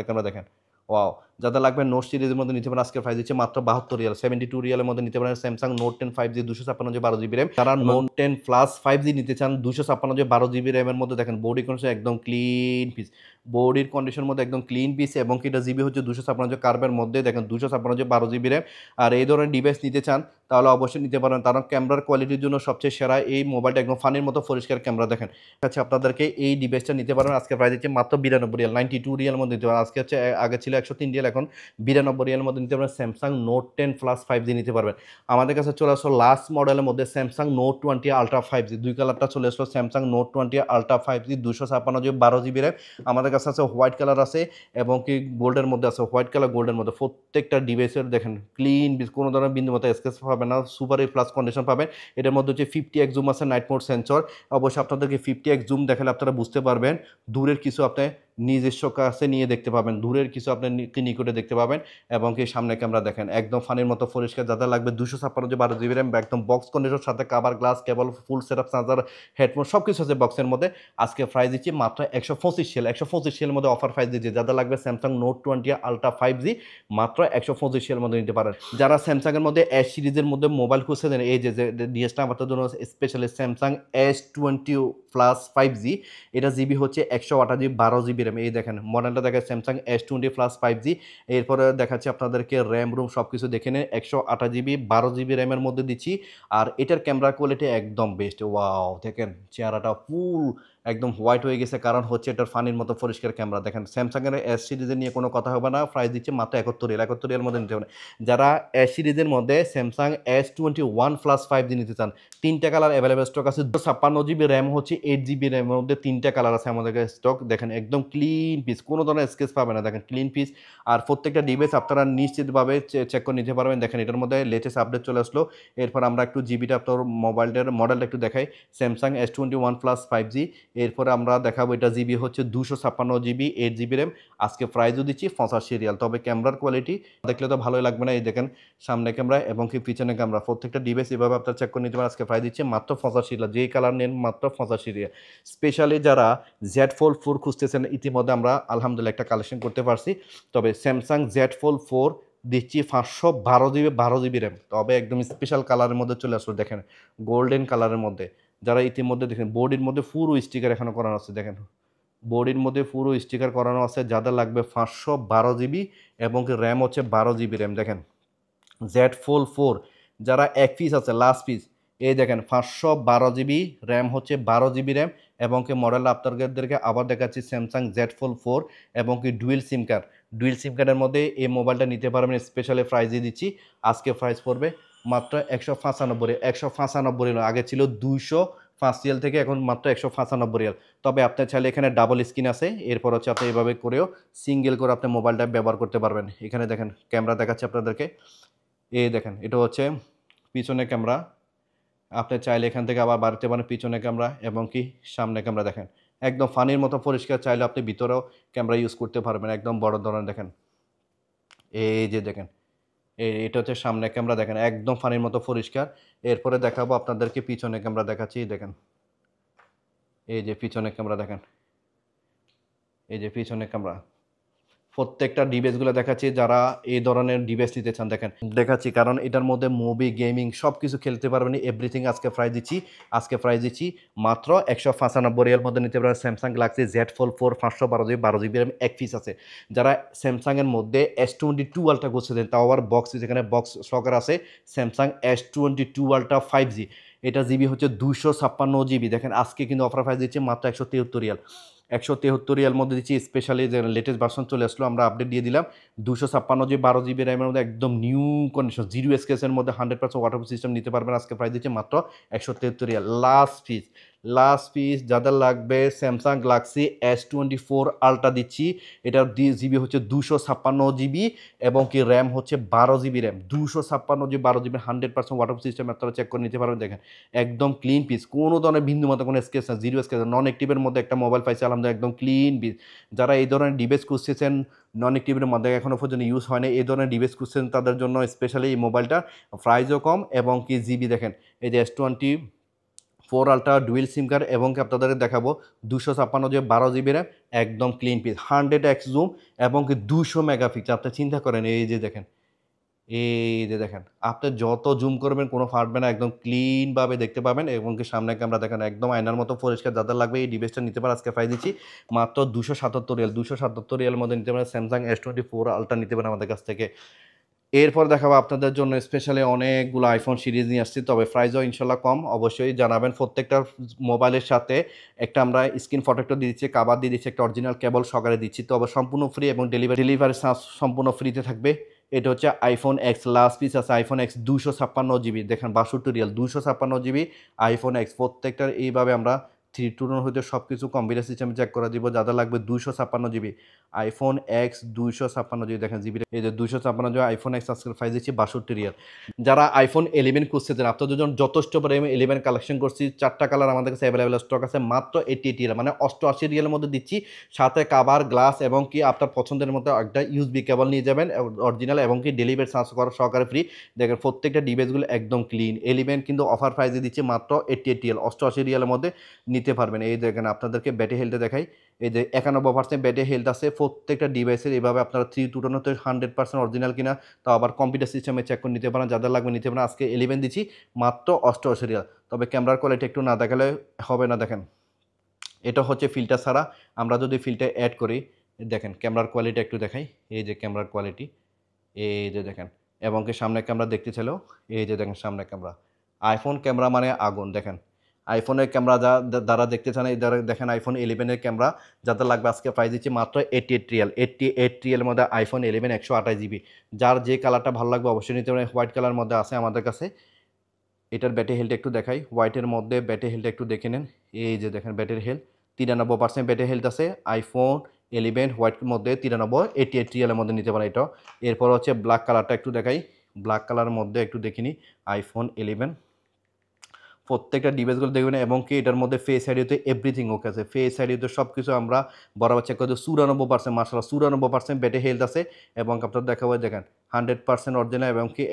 ক্যামেরা দেখেন। ওয়াও, যাদের লাগবে নোট সিরিজের মধ্যে নিতে পারেন, আজকে প্রাইস দিচ্ছে মাত্র 72 রিয়াল, 72 রিয়ালের মধ্যে নিতে পারেন Samsung note 10 5G 256GB 12GB RAM. যারা নোট 10 প্লাস 5G নিতে চান 256GB 12GB র্যামের মধ্যে, দেখেন বডি কন্ডিশন একদম ক্লিন পিস, বডির কন্ডিশনের মধ্যে একদম ক্লিন পিস, এবং এটা জিবি হচ্ছে 256GB কার্ভের মধ্যে, দেখেন 256GB 12GB র্যাম। আর এই ধরনের ডিভাইস নিতে চান তাহলে অবশ্যই নিতে পারেন, কারণ ক্যামেরার কোয়ালিটির জন্য সবচেয়ে সেরা এই মোবাইলটা, একদম ফানির মতো পরিষ্কার ক্যামেরা। দেখেন আচ্ছা, আপনাদেরকে এই ডিভাইসটা নিতে পারেন, আজকে প্রাইস দিচ্ছে মাত্র 92 রিয়াল, 92 রিয়াল মধ্যে নিতে পারেন। আজকে হচ্ছে আগে ছিল 103 রিয়াল, এখন 92 রিয়ালের মধ্যে নিতে পারেন। স্যামসাং নোট 10 প্লাস 5G নিতে পারবেন। আমাদের কাছে চলে আসলো লাস্ট মডেলের মধ্যে স্যামসাং নোট 20 আলট্রা 5G, দুই কালারটা চলে আসলো। Samsung note 20 ultra 5G 256GB 12GB RAM, আমাদের কাছে আছে হোয়াইট কালার আছে, এবং কি গোল্ডের মধ্যে আছে, হোয়াইট কালার গোল্ডের মধ্যে। প্রত্যেকটা ডিভাইসের দেখেন ক্লিন, কোনো ধরনের বিন্দু মতো স্কেচ পাবেন না, সুপার প্লাস কন্ডিশন পাবেন। এটার মধ্যে হচ্ছে 50x জুম আছে, নাইট মোড সেন্সর। অবশ্যই আপনাদেরকে 50x জুম দেখালে আপনারা বুঝতে পারবেন, দূরের কিছু আপনি নিজস্ব কাছে নিয়ে দেখতে পাবেন, দূরের কিছু আপনি নিকটে দেখতে পাবেন, এবং কি সামনে ক্যামেরা দেখেন একদম ফানির মতো পরিষ্কার। যাদের লাগবে 256GB 12GB র্যাম, একদম বক্স কন্ডিশনের সাথে কাভার, গ্লাস, কেবল, ফুল সেটআপ, চার্জার, হেডফোন সব কিছু আছে বক্সের মধ্যে। আজকে প্রাইস দিচ্ছি মাত্র 125 এর মধ্যে অফার প্রাইস দিচ্ছি। যাদের লাগবে স্যামসাং নোট 20 আলট্রা 5G মাত্র 125 এর মধ্যে নিতে পারেন। যারা স্যামসাংয়ের মধ্যে এস সিরিজের মধ্যে মোবাইল খুঁজতে দেন, এই যে ডিএসটা আমাদের জন্য specially Samsung S20 plus 5G, এটা জিবি হচ্ছে 128GB 12GB র্যাম। এই দেখেন মডেলটা দেখেন স্যামসাং S20 প্লাস 5G। এরপরে দেখাচ্ছি আপনাদেরকে র্যাম রুম সব কিছু দেখে নেন, 128GB 12GB র্যামের মধ্যে দিচ্ছি। আর এটার ক্যামেরা কোয়ালিটি একদম বেস্ট। ওয়াও, দেখেন চেহারাটা ফুল একদম হোয়াইট হয়ে গেছে, কারণ হচ্ছে এটার ফানির মতো পরিষ্কার ক্যামেরা। দেখেন স্যামসাংয়ের এস সিরিজের নিয়ে কোনো কথা হবে না, প্রাইস দিচ্ছে মাত্র 71 রিয়াল মধ্যে নিতে হবে। যারা এস সিরিজের মধ্যে স্যামসাং S21 প্লাস 5G নিতে চান, 3টা কালার অ্যাভেলেবেল স্টক আছে। 56GB র্যাম হচ্ছে 8GB র্যামের মধ্যে 3টা কালার আছে আমাদের কাছে স্টক। দেখেন একদম ক্লিন পিস, কোনো ধরনের স্কেচ পাবে না, দেখেন ক্লিন পিস। আর প্রত্যেকটা ডিভাইস আপনারা নিশ্চিতভাবে চেক করে নিতে পারবেন। দেখেন এটার মধ্যে লেটেস্ট আপডেট চলে আসলো। এরপর আমরা একটু জিবিটা আপনার মোবাইলটার মডেলটা একটু দেখাই, স্যামসাং S21 প্লাস 5G। এরপরে আমরা দেখাবো এটা জিবি হচ্ছে 256GB 8GB র্যাম, আজকে প্রাইসও দিচ্ছি 85 রিয়াল। তবে ক্যামেরার কোয়ালিটি দেখলে তো ভালোই লাগবে না, এই দেখেন সামনে ক্যামেরা এবং কি পিছনে ক্যামেরা, প্রত্যেকটা ডিভাইস এভাবে আপনারা চেক করে নিতে পারেন। আজকে প্রাইস দিচ্ছে মাত্র 85 রিয়াল, যেই কালার নেন মাত্র 85 রিয়াল। স্পেশালি যারা Z Fold 4 খুঁজতেছেন, ইতিমধ্যে আমরা আলহামদুলিল্লাহ একটা কালেকশন করতে পারছি। তবে স্যামসাং Z Fold 4 দিচ্ছি 512GB 12GB র্যাম, তবে একদম স্পেশাল কালারের মধ্যে চলে আসলো। দেখেন গোল্ডেন কালারের মধ্যে, যারা ইতিমধ্যে দেখেন বডির মধ্যে পুরো স্টিকার এখনো করানো আছে, দেখেন বডির মধ্যে পুরো স্টিকার করানো আছে। যাদের লাগবে 512GB এবং র্যাম হচ্ছে 12GB র্যাম, দেখেন Z Fold 4 যারা এক পিস আছে লাস্ট পিস, এই দেখেন 512GB র্যাম হচ্ছে 12GB র্যাম, এবং কি মডেল আপনাদেরকে আবার দেখাচ্ছি স্যামসাং Z Fold 4 এবং কি ডুয়েল সিম কার্ডের মধ্যে এই মোবাইলটা নিতে পারবেন। স্পেশালি প্রাইজে দিচ্ছি, আজকে প্রাইস পড়বে মাত্র 195 রিয়াল। আগে ছিল 205 রিয়াল থেকে এখন মাত্র 195 রিয়াল। তবে আপনি চাইলে এখানে ডাবল স্ক্রিন আছে, এরপর হচ্ছে আপনি এভাবে করেও সিঙ্গেল করে আপনি মোবাইলটা ব্যবহার করতে পারবেন। এখানে দেখেন ক্যামেরা দেখাচ্ছে আপনাদেরকে, এই দেখেন এটা হচ্ছে পিছনে ক্যামেরা, আপনি চাইলে এখান থেকে আবার বাড়তে পারেন পিছনে ক্যামেরা এবং কি সামনে ক্যামেরা। দেখেন একদম ফানির মতো পরিষ্কার, চাইলে আপনি ভিতরেও ক্যামেরা ইউজ করতে পারবেন, একদম বড় ধরনের। দেখেন এই যে দেখেন এটা হচ্ছে সামনে ক্যামেরা, দেখেন একদম ফানির মতো পরিষ্কার। এরপরে দেখাবো আপনাদেরকে পিছনে ক্যামেরা দেখাচ্ছি, দেখেন এই যে পিছনে ক্যামেরা, দেখেন এই যে পিছনে ক্যামেরা। প্রত্যেকটা ডিভাইসগুলো দেখাচ্ছি, যারা এই ধরনের ডিভাইস নিতে চান দেখেন দেখাচ্ছি, কারণ এটার মধ্যে মুভি গেমিং সব কিছু খেলতে পারবেন, এভরিথিং। আজকে প্রাইস দিচ্ছি মাত্র 195 রিয়াল মধ্যে নিতে পারবেন Samsung Galaxy Z Fold 4 512 12GB RAM এক পিস আছে। যারা স্যামসাংয়ের মধ্যে S22 আলট্রা করতে দেন, তাও আবার বক্স, যেখানে বক্স সকার আছে স্যামসাং S22 আলট্রা 5G, এটা জিবি হচ্ছে 256 GB। দেখেন আজকে কিন্তু অফার প্রাইস দিচ্ছে মাত্র 173 রিয়াল। 173 রিয়াল মধ্যে দিচ্ছি, স্পেশালি যে লেটেস্ট ভার্সন চলে আসলো আমরা আপডেট দিয়ে দিলাম। 256GB 12GB র্যামের মধ্যে একদম নিউ কন্ডিশন, 0 স্কেচের মধ্যে 100% ওয়াটারপ্রুফ সিস্টেম নিতে পারবেন। আজকে প্রাইস দিচ্ছে মাত্র 173 রিয়াল। লাস্ট পিস যাদের লাগবে স্যামসাং গ্যালাক্সি S24 আলট্রা দিচ্ছি, এটার জিবি হচ্ছে 256GB এবং কি র্যাম হচ্ছে 12GB RAM. 256GB 12GB 100% waterproof system আপনারা চেক করে নিতে পারবেন। দেখেন একদম ক্লিন পিস, কোনো ধরনের বিন্দু মতো কোনো স্কেচ না, 0 স্কেচ। নন অ্যাক্টিভের মধ্যে একটা মোবাইল পাইছে আলহামদুলিল্লাহ, একদম ক্লিন পিস। যারা এই ধরনের ডিভাইস খুঁজতেছেন, নন অ্যাক্টিভের মধ্যে এখনও পর্যন্ত ইউজ হয় না, এই ধরনের ডিভাইস খুঁজছেন, তাদের জন্য স্পেশালি এই মোবাইলটা প্রাইসও কম এবং কি জিবি দেখেন এই যে S24 আলট্রা ডুয়েল সিম কার্ড এবং কি আপনাদের দেখাবো 256GB 12GB র্যাম, একদম ক্লিন পিস, 100x জুম এবং কি 200 মেগাপিক্সেল। আপনি চিন্তা করেন, এই যে দেখেন আপনি যত জুম করবেন কোনো ফাটবে না, একদম ক্লিনভাবে দেখতে পাবেন এবং কি সামনে ক্যামেরা দেখেন একদম আয়নার মতো পরিষ্কার। যাদের লাগবে এই ডিভাইসটা নিতে পারেন, আজকে প্রাইস দিচ্ছি মাত্র 277 রিয়াল মধ্যে নিতে পারেন স্যামসাং S24 আলট্রা নিতে পারেন আমাদের কাছ থেকে। এরপর দেখাবো আপনাদের জন্য স্পেশালি অনেকগুলো আইফোন সিরিজ নিয়ে আসছি, তবে প্রাইসও ইনশাল্লাহ কম, অবশ্যই জানাবেন। প্রত্যেকটা মোবাইলের সাথে একটা আমরা স্ক্রিন প্রোটেক্টর দিয়ে দিচ্ছি, কাভার দিয়ে দিচ্ছি, একটা অরিজিনাল কেবল সহকারে দিচ্ছি, তবে সম্পূর্ণ ফ্রি এবং ডেলিভারি চার্জ সম্পূর্ণ ফ্রিতে থাকবে। এটা হচ্ছে আইফোন এক্স, লাস্ট পিস আছে আইফোন এক্স 256GB, দেখেন 62 রিয়াল 256GB আইফোন এক্স। প্রত্যেকটার এইভাবে আমরা 3-2 হইতে সব কিছু কম্পিউটার সিস্টেমে চেক করে দিব। যাদের লাগবে 256GB আইফোন এক্স 256GB, দেখেন জিবি এই যে 256GB আইফোন এক্স আজকের প্রাইস দিচ্ছি 62 রিয়াল। যারা আইফোন 11 খুঁজতেছেন, আপনাদের জন্য যথেষ্ট পরিমাণে 11 কালেকশন করছি, 4টা কালার আমাদের কাছে অ্যাভেলেবেল স্টক আছে, মাত্র 88 রিয়াল মানে 88 রিয়ালের মধ্যে দিচ্ছি। সাথে কাভার, গ্লাস এবং কি আপনার পছন্দের মতো একটা ইউএসবি কেবল নিয়ে যাবেন অরিজিনাল এবং কি ডেলিভারি চার্জ করা সহকারে ফ্রি। দেখেন প্রত্যেকটা ডিভাইসগুলো একদম ক্লিন। 11 কিন্তু অফার প্রাইসে দিচ্ছে মাত্র 88 রিয়াল, 88 রিয়ালের মধ্যে নিতে পারবেন। এই দেখেন আপনাদেরকে ব্যাটারি হেলথে দেখাই, এই যে 91% ব্যাটারি হেলথ আছে প্রত্যেকটা ডিভাইসের। এইভাবে আপনারা 3-2 100% অরিজিনাল কিনা, তাও আবার কম্পিউটার সিস্টেমে চেক করে নিতে পারেন। যাদের লাগবে নিতে পারেন। আজকে 11 দিচ্ছি মাত্র 88 রিয়াল। তবে ক্যামেরার কোয়ালিটি একটু না দেখালে হবে না। দেখেন এটা হচ্ছে ফিল্টার ছাড়া, আমরা যদি ফিল্টার অ্যাড করি দেখেন ক্যামেরার কোয়ালিটি একটু দেখাই, এই যে ক্যামেরার কোয়ালিটি, এই যে দেখেন এবং কি সামনে ক্যামেরা দেখতে ছিল, এই যে দেখেন সামনে ক্যামেরা। আইফোন ক্যামেরা মানে আগুন। দেখেন আইফোনের ক্যামেরা যারা দেখতে চান, যারা দেখেন আইফোন 11-এর ক্যামেরা যাদের লাগবে আজকে প্রাইস দিচ্ছি মাত্র 88 রিয়াল। 88 রিয়ালের মধ্যে আইফোন 11 128GB। যার যে কালারটা ভালো লাগবে অবশ্যই নিতে পারেন। হোয়াইট কালার মধ্যে আছে আমাদের কাছে। এটার ব্যাটারি হেলথ একটু দেখাই, হোয়াইটের মধ্যে ব্যাটারি হেলথ একটু দেখে নেন, এই যে দেখেন ব্যাটারি হেলথ 93% ব্যাটারি হেলথ আছে আইফোন 11 হোয়াইটের মধ্যে 93, 88 রিয়ালের মধ্যে নিতে পারেন এটা। এরপর হচ্ছে ব্ল্যাক কালারটা একটু দেখাই, ব্ল্যাক কালারের মধ্যে একটু দেখিনি আইফোন 11। প্রত্যেকটা ডিভাইসগুলো দেখবেন এবং কি এটার মধ্যে ফেস আইডিতে এভরিথিং ওকে আছে, ফেস আইডিতে সব কিছু আমরা বরাবর চেক করতে 94% মাশাআল্লাহ 94% ব্যাটারি হেলথ আছে এবং আপনার দেখাবো দেখেন 100% অরিজিনাল এবং কি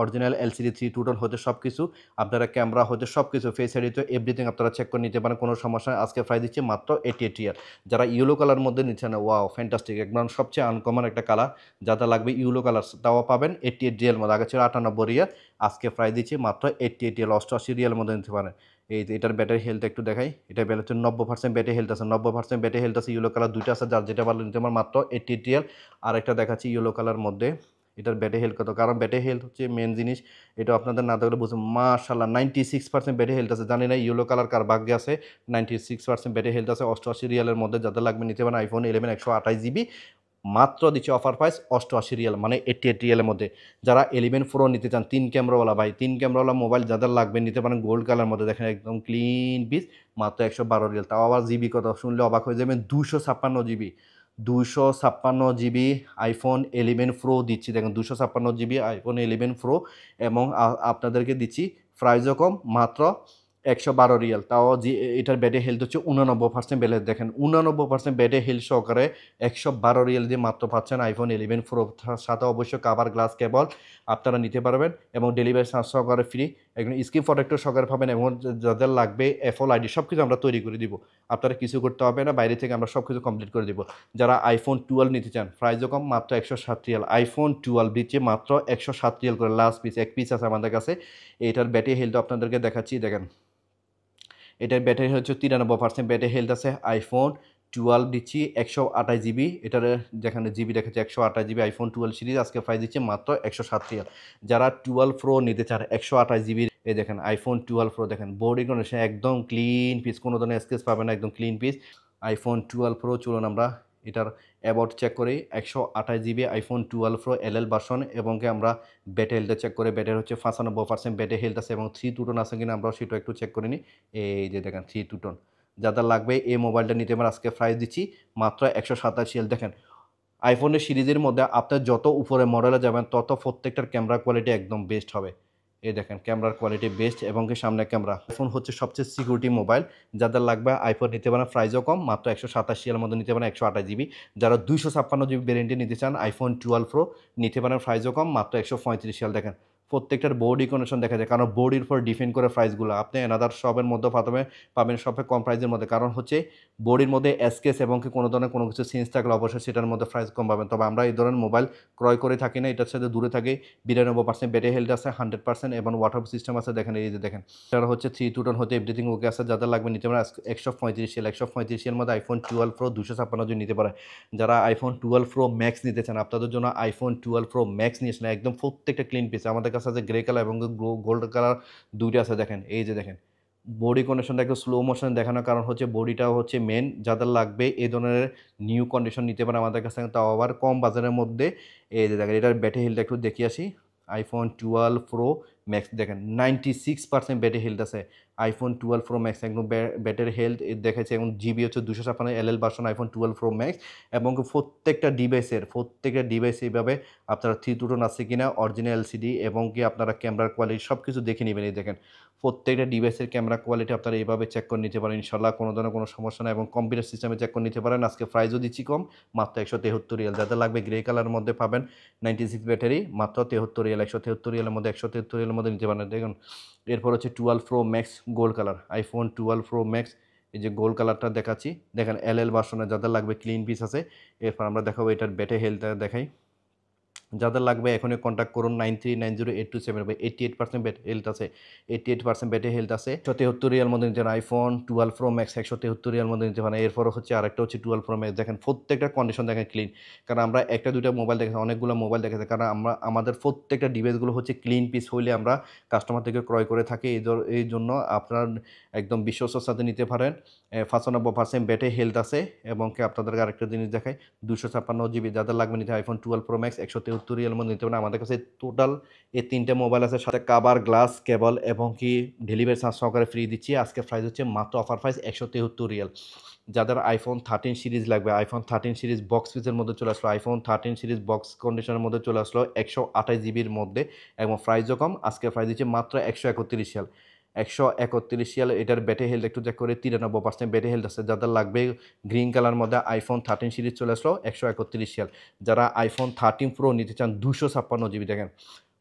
অরিজিনাল LCD 3 হতে সব কিছু আপনারা ক্যামেরা হতে সব কিছু ফেস আইডিতে এভরিথিং আপনারা চেক করে নিতে পারেন, কোনো সমস্যা নেই। আজকে প্রাইস দিচ্ছে মাত্র 88 রিয়াল। যারা ইয়েলো কালার মধ্যে নিচ্ছেন, ওয়াও ফ্যান্টাস্টিক, একদম সবচেয়ে আনকমন একটা কালার, যাতে লাগবে ইয়েলো কালার তাও পাবেন 88 রিয়াল মধ্যে। আগে ছিল 98 রিয়াল, আজকে প্রাইস দিচ্ছে মাত্র 88 রিয়াল, 88 রিয়ালের মধ্যে নিতে পারেন। এটার ব্যাটারি হেলথ একটু দেখাই, এটা হচ্ছে 90% ব্যাটারি হেলথ আছে, 90% ব্যাটারি হেলথ আছে। ইয়েলো কালার দুইটা আছে, যার যেটা ভালো নিতে পারেন মাত্র 88 রিয়াল। আর একটা দেখাচ্ছি ইয়েলো কালার মধ্যে, এটার ব্যাটারি হেলথ কত, কারণ ব্যাটারি হেলথ হচ্ছে মেন জিনিস, এটা আপনাদের না দেখলে বুঝুন। মাশাআল্লাহ 96% ব্যাটারি হেলথ আছে, জানি না ইয়েলো কালার কার ভাগ্যে আছে। 96% ব্যাটারি হেলথ আছে, 88 রিয়ালের মধ্যে যাদের লাগবে নিতে পারেন। আইফোন 11 128GB মাত্র দিচ্ছি অফার প্রাইস 88 রিয়াল, মানে 88 রিয়ালের মধ্যে। যারা 11 প্রো নিতে চান 3 ক্যামেরাওয়ালা, ভাই 3 ক্যামেরাওয়ালা মোবাইল যাদের লাগবে নিতে পারেন গোল্ড কালার মধ্যে, দেখেন একদম ক্লিন পিস, মাত্র 112 রিয়াল। তাও আবার জিবি কত শুনলে অবাক হয়ে যাবেন, 256 জিবি, 256 জিবি আইফোন 11 প্রো দিচ্ছি, দেখেন 256 জিবি আইফোন 11 প্রো, এবং আপনাদেরকে দিচ্ছি প্রাইসও কম, মাত্র 112 রিয়াল। তাও এটার ব্যাটারি হেলথ হচ্ছে 89% ব্যালেন্স, দেখেন 89% ব্যাটারি হেলথ সহকারে 112 রিয়াল দিয়ে মাত্র পাচ্ছেন আইফোন 11 প্রো। সাথে অবশ্যই কাভার গ্লাস কেবল আপনারা নিতে পারবেন, এবং ডেলিভারি চার্জ সহকারে ফ্রি, একদম স্ক্রিন প্রোটেক্টর সহকারে পাবেন, এবং যাদের লাগবে এফএল আইডি সব কিছু আমরা তৈরি করে দিব, আপনারা কিছু করতে হবে না, বাইরে থেকে আমরা সব কিছু কমপ্লিট করে দিব। যারা আইফোন 12 নিতে চান প্রাইসও কম, মাত্র 107 রিয়াল, আইফোন 12 দিচ্ছে মাত্র 107 রিয়াল করে, লাস্ট পিস এক পিস আছে আমাদের কাছে। এটার ব্যাটারি হেলথ আপনাদেরকে দেখাচ্ছি, দেখেন এটার ব্যাটারি হচ্ছে 93% ব্যাটারি হেলথ আছে। আইফোন 12 দিচ্ছি 128 জিবি, এটার যেখানে জিবি দেখাচ্ছে 128 জিবি আইফোন 12 সিরিজ, আজকে প্রাইস দিচ্ছে মাত্র 107 রিয়াল। যারা 12 প্রো নিতে চান 128 জিবি, এই দেখেন আইফোন 12 প্রো, দেখেন বডি কন্ডিশন একদম ক্লিন পিস, কোনো ধরনের স্কেচ পাবে না, একদম ক্লিন পিস আইফোন 12 প্রো। চলুন আমরা এটার অ্যাবাউট চেক করি, 128 GB iPhone 12 pro LL version, এবং আমরা ব্যাটারি হেলথ চেক করে, ব্যাটারি হচ্ছে 95% ব্যাটারি হেলথ আছে, এবং 3 টু টোন আছে কিনা আমরা সেটা একটু চেক করে নিই। এই যে দেখেন 3 টু টোন, যাদের লাগবে এই মোবাইলটা নিতে পারেন, আজকে প্রাইস দিচ্ছি মাত্র 127 রিয়াল। দেখেন আইফোনের সিরিজের মধ্যে আপনার যত উপরে মডেলে যাবেন তত প্রত্যেকটার ক্যামেরা কোয়ালিটি একদম বেস্ট হবে। এই দেখেন ক্যামেরার কোয়ালিটি বেস্ট, এবং কি সামনে ক্যামেরা। আইফোন হচ্ছে সবচেয়ে সিকিউরিটি মোবাইল, যাদের লাগবে আইফোন নিতে পারেন, প্রাইসও কম, মাত্র 127 রিয়ালের মধ্যে নিতে পারেন 128 জিবি। যারা 256 জিবি ভ্যারিয়েন্টে নিতে চান আইফোন 12 প্রো নিতে পারেন, প্রাইসও কম, মাত্র 135 রিয়াল। দেখেন প্রত্যেকটার বডি কন্ডিশন দেখা যায়, কারণ বডির উপর ডিপেন্ড করে প্রাইসগুলো। আপনি এনাদার শপের মধ্যে প্রথমে পাবেন সবে কম প্রাইসের মধ্যে, কারণ হচ্ছে বডির মধ্যে এসকেস এবং কি কোনো ধরনের কোনো কিছু চেঞ্জ থাকলে অবশ্যই সেটার মধ্যে প্রাইস কম পাবেন। তবে আমরা এই ধরনের মোবাইল ক্রয় করে থাকি না, এটার সাথে দূরে থাকে। 92% ব্যাটারি হেলথ আছে, 100% এবং ওয়াটার সিস্টেম আছে, দেখেন এই যে দেখেন এটা হচ্ছে 3 টু টোন হতে এভরিথিং ওকে আছে। যাদের লাগবে নিতে পারেন 135 রিয়াল, 135 রিয়ালের মধ্যে আইফোন 12 প্রো 256 জন নিতে পারে। যারা আইফোন 12 প্রো ম্যাক্স নিতে চান আপনাদের জন্য আইফোন 12 প্রো ম্যাক্স নিয়েছেন, একদম প্রত্যেকটা ক্লিন পিস। আমাদের কাছে আছে গ্রে কালার এবং গোল্ড কালার দুইটা আছে, দেখেন এই যে দেখেন বডি কন্ডিশনটা একটু স্লো মোশন দেখানোর কারণ হচ্ছে বডিটাও হচ্ছে মেন। যাদের লাগবে এই ধরনের নিউ কন্ডিশন নিতে পারে আমাদের কাছে, তাও আবার কম বাজারের মধ্যে। এই যে দেখেন এটার ব্যাটারি হেলথ একটু দেখিয়ে আসি, আইফোন 12 প্রো ম্যাক্স দেখেন 96% ব্যাটারি হেলথ আছে। আইফোন 12 প্রো ম্যাক্স একদম ব্যাটারি হেলথ দেখাচ্ছে, এবং জিবি হচ্ছে 256 LL version iPhone 12 pro max. এবং প্রত্যেকটা ডিভাইস এইভাবে আপনারা 3 টু টোন আছে কিনা, অরিজিনাল এলসিডি, এবং কি আপনারা ক্যামেরার কোয়ালিটি সব কিছু দেখে নেবেন। এই দেখেন প্রত্যেকটা ডিভাইসের ক্যামেরা কোয়ালিটি আপনারা এইভাবে চেক করে নিতে পারেন, ইনশাল্লাহ কোনো ধরনের কোনো সমস্যা নেই, এবং কম্পিউটার সিস্টেমে চেক করে নিতে পারেন। আজকে প্রাইসও দিচ্ছি কম, মাত্র 173 রিয়াল। যাদের লাগবে গ্রে কালারের মধ্যে পাবেন 96 ব্যাটারি, মাত্র 73 রিয়াল, 173 রিয়ালের মধ্যে 173 রিয়ালের মধ্যে নিতে পারেন। দেখুন এরপর হচ্ছে 12 pro max gold colour, iPhone 12 pro max, এই যে গোল্ড কালারটা দেখাচ্ছি, দেখেন এলএল ভার্সনে যাদের লাগবে ক্লিন পিস আছে। এরপর আমরা দেখাবো এটার ব্যাটারি হেলথটা দেখাই। যাদের লাগবে এখনই কন্ট্যাক্ট করুন 93908278, 88% ব্যাটারি হেলথ আছে, 88% ব্যাটারি হেলথ আছে। 173 রিয়াল মধ্যে নিতে পারেন আইফোন 12 প্রো ম্যাক্স, 173 রিয়াল মধ্যে নিতে পারেন। এরপর হচ্ছে আরেকটা হচ্ছে 12 প্রো ম্যাক্স, দেখেন প্রত্যেকটা কন্ডিশন দেখেন ক্লিন, কারণ আমরা একটা দুইটা মোবাইল দেখেছি, অনেকগুলো মোবাইল দেখেছি, কারণ আমাদের প্রত্যেকটা ডিভাইসগুলো হচ্ছে ক্লিন পিস হইলে আমরা কাস্টমার থেকে ক্রয় করে থাকি। এই জন্য আপনার একদম বিশ্বস্তর সাথে নিতে পারেন। 95% ব্যাটারি হেলথ আছে, এবং কি আপনাদেরকে আরেকটা জিনিস দেখাই 256 জিবি। যাদের লাগবে নিতে আইফোন 12 প্রো ম্যাক্স 173 রিয়ালের মধ্যে নিতে পারেন। আমাদের কাছে টোটাল এই 3টে মোবাইল আছে, সাথে কাভার গ্লাস কেবল এবং কি ডেলিভারি চার্জ সহকারে ফ্রি দিচ্ছি। আজকে প্রাইস হচ্ছে মাত্র অফার প্রাইস 173 রিয়াল। যাদের আইফোন 13 সিরিজ লাগবে, আইফোন 13 সিরিজ বক্স পিসের মধ্যে চলে আসলো, আইফোন 13 সিরিজ বক্স কন্ডিশনের মধ্যে চলে আসলো 128 জিবির মধ্যে, এবং প্রাইসও কম। আজকে প্রাইস দিচ্ছে মাত্র 131 রিয়াল, 131 রিয়াল। এটার ব্যাটারি হেলথ একটু চেক করে 93% ব্যাটারি হেলথ আছে। যাদের লাগবে গ্রিন কালার মধ্যে আইফোন 13 সিরিজ চলে আসলো 131 রিয়াল। যারা আইফোন 13 প্রো নিতে চান 256 জিবি, দেখেন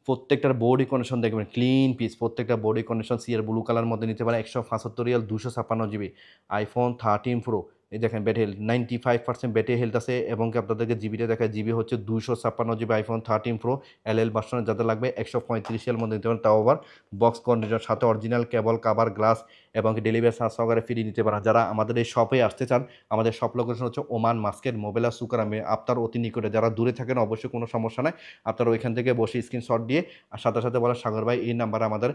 প্রত্যেকটার বডি কন্ডিশন দেখবেন ক্লিন পিস, প্রত্যেকটা বডি কন্ডিশন সিয়ার ব্লু কালার মধ্যে নিতে পারেন 175 রিয়াল, 256 জিবি আইফোন 13 প্রো। এই দেখেন ব্যাটারি হেলথ 95% ব্যাটারি হেলথ আছে, এবং কি আপনাদেরকে জিবিটা দেখায়, জিবি হচ্ছে 256 জিবি আইফোন 13 প্রো এলএল ভার্সনে। যাদের লাগবে 135 রিয়াল মধ্যে নিতে পারেন, তাও আবার বক্স কন্ডিশন সাথে অরিজিনাল কেবল কাভার গ্লাস এবং ডেলিভারি চার্জ সহকারে ফ্রি নিতে পারেন। যারা আমাদের এই শপে আসতে চান, আমাদের শপ লোকেশন হচ্ছে ওমান মাস্কেট মোবেলা সুকারামে, আপনার অতি নিকটে। যারা দূরে থাকেন অবশ্যই কোনো সমস্যা নাই, আপনারা ওইখান থেকে বসে স্ক্রিনশট দিয়ে আর সাথে সাথে বলা সাগর ভাই এই নাম্বারে আমাদের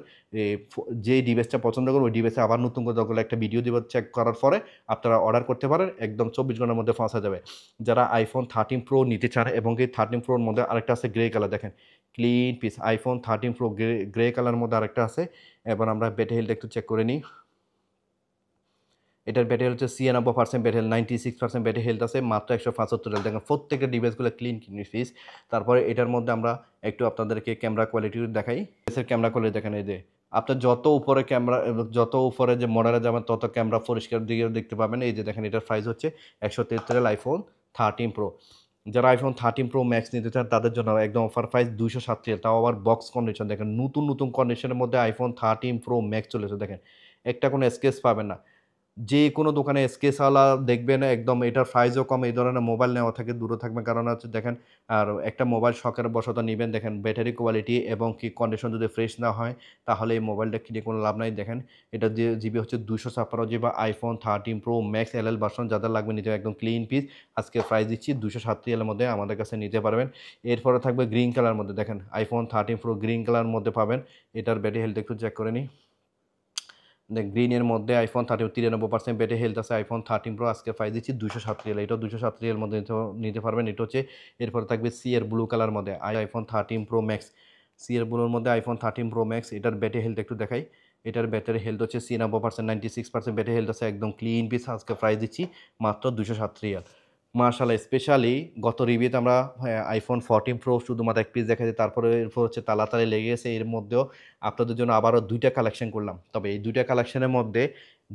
যে ডিভাইসটা পছন্দ করবে ওই ডিভাইসে আবার নতুন করে একটা ভিডিও দিব, চেক করার পরে আপনারা অর্ডার করতে করতে পারেন, একদম 24 ঘন্টার মধ্যে পৌঁছা যাবে। যারা আইফোন 13 প্রো নিতে চান, এবং এই 13 প্রোর মধ্যে আরেকটা আছে গ্রে কালার, দেখেন clean piece iPhone 13 pro grey colour মধ্যে আরেকটা আছে। এবার আমরা ব্যাটারি হেলথ একটু চেক করে নিই। এটার ব্যাটারি হচ্ছে 96% ব্যাটারি, 96% ব্যাটারি হেলথ আছে, মাত্র 175। দেখেন প্রত্যেকটা ডিভাইসগুলো ক্লিন পিস। তারপরে এটার মধ্যে আমরা একটু আপনাদেরকে ক্যামেরা কোয়ালিটি দেখাই। ক্যামেরা কোয়ালিটি দেখেন, এই যে আপনার যত উপরে ক্যামেরা, যত উপরে যে মডেলে যাবেন তত ক্যামেরা পরিষ্কার দিকে দেখতে পাবেন। এই যে দেখেন এটার প্রাইস হচ্ছে 173 আইফোন 13 প্রো। যারা আইফোন 13 প্রো ম্যাক্স নিতে চান তাদের জন্য একদম অফার প্রাইস 237, তাও আবার বক্স কন্ডিশন। দেখেন নতুন কন্ডিশনের মধ্যে আইফোন 13 প্রো ম্যাক্স চলেছে। দেখেন একটা কোনো স্কেচ পাবেন না, যে কোনো দোকানে স্কেচওয়ালা দেখবেন একদম এটার প্রাইসও কম। এই ধরনের মোবাইল নেওয়া থেকে দূরে থাকবেন, কারণ হচ্ছে দেখেন আর একটা মোবাইল শখের বশত নেবেন, দেখেন ব্যাটারি কোয়ালিটি এবং কি কন্ডিশন যদি ফ্রেশ না হয় তাহলে এই মোবাইলটা কিনে কোনো লাভ নাই। দেখেন এটা জিবি হচ্ছে 256 জিবি আইফোন 13 প্রো ম্যাক্স এল ভার্সন, যাদের লাগবে নিতে একদম ক্লিন পিস। আজকে প্রাইস দিচ্ছি 237 মধ্যে আমাদের কাছে নিতে পারবেন। এরপরে থাকবে গ্রিন কালার মধ্যে, দেখেন আইফোন 13 প্রো গ্রিন কালার মধ্যে পাবেন। এটার ব্যাটারি হেলথ একটু চেক করে নিই। গ্রিনের মধ্যে আইফোন 93% ব্যাটারি হেলথ আছে, আইফোন 13 প্রো আজকে প্রাইস দিচ্ছি 237। এটাও 237 মধ্যে নিতে পারবেন। এটা হচ্ছে এরপর থাকবে সিএর ব্লু কালার মধ্যে আইফোন 13 প্রো ম্যাক্স, সিএর ব্লুর মধ্যে আইফোন 13 প্রো ম্যাক্স। এটার ব্যাটারি হেলথ একটু দেখাই। এটার ব্যাটারি হেলথ হচ্ছে 96%, 96% ব্যাটারি হেলথ আছে, একদম ক্লিন পিস। আজকে প্রাইস দিচ্ছি মাত্র 237। মার্শাল্লাহ, স্পেশালি গত রিভিউতে আমরা আইফোন 14 প্রো শুধুমাত্র এক পিস দেখাচ্ছি, তারপরে এরপর হচ্ছে তাড়াতাড়ি লেগে গেছে। এর মধ্যেও আপনাদের জন্য আবারও 2টা কালেকশন করলাম। তবে এই 2টা কালেকশনের মধ্যে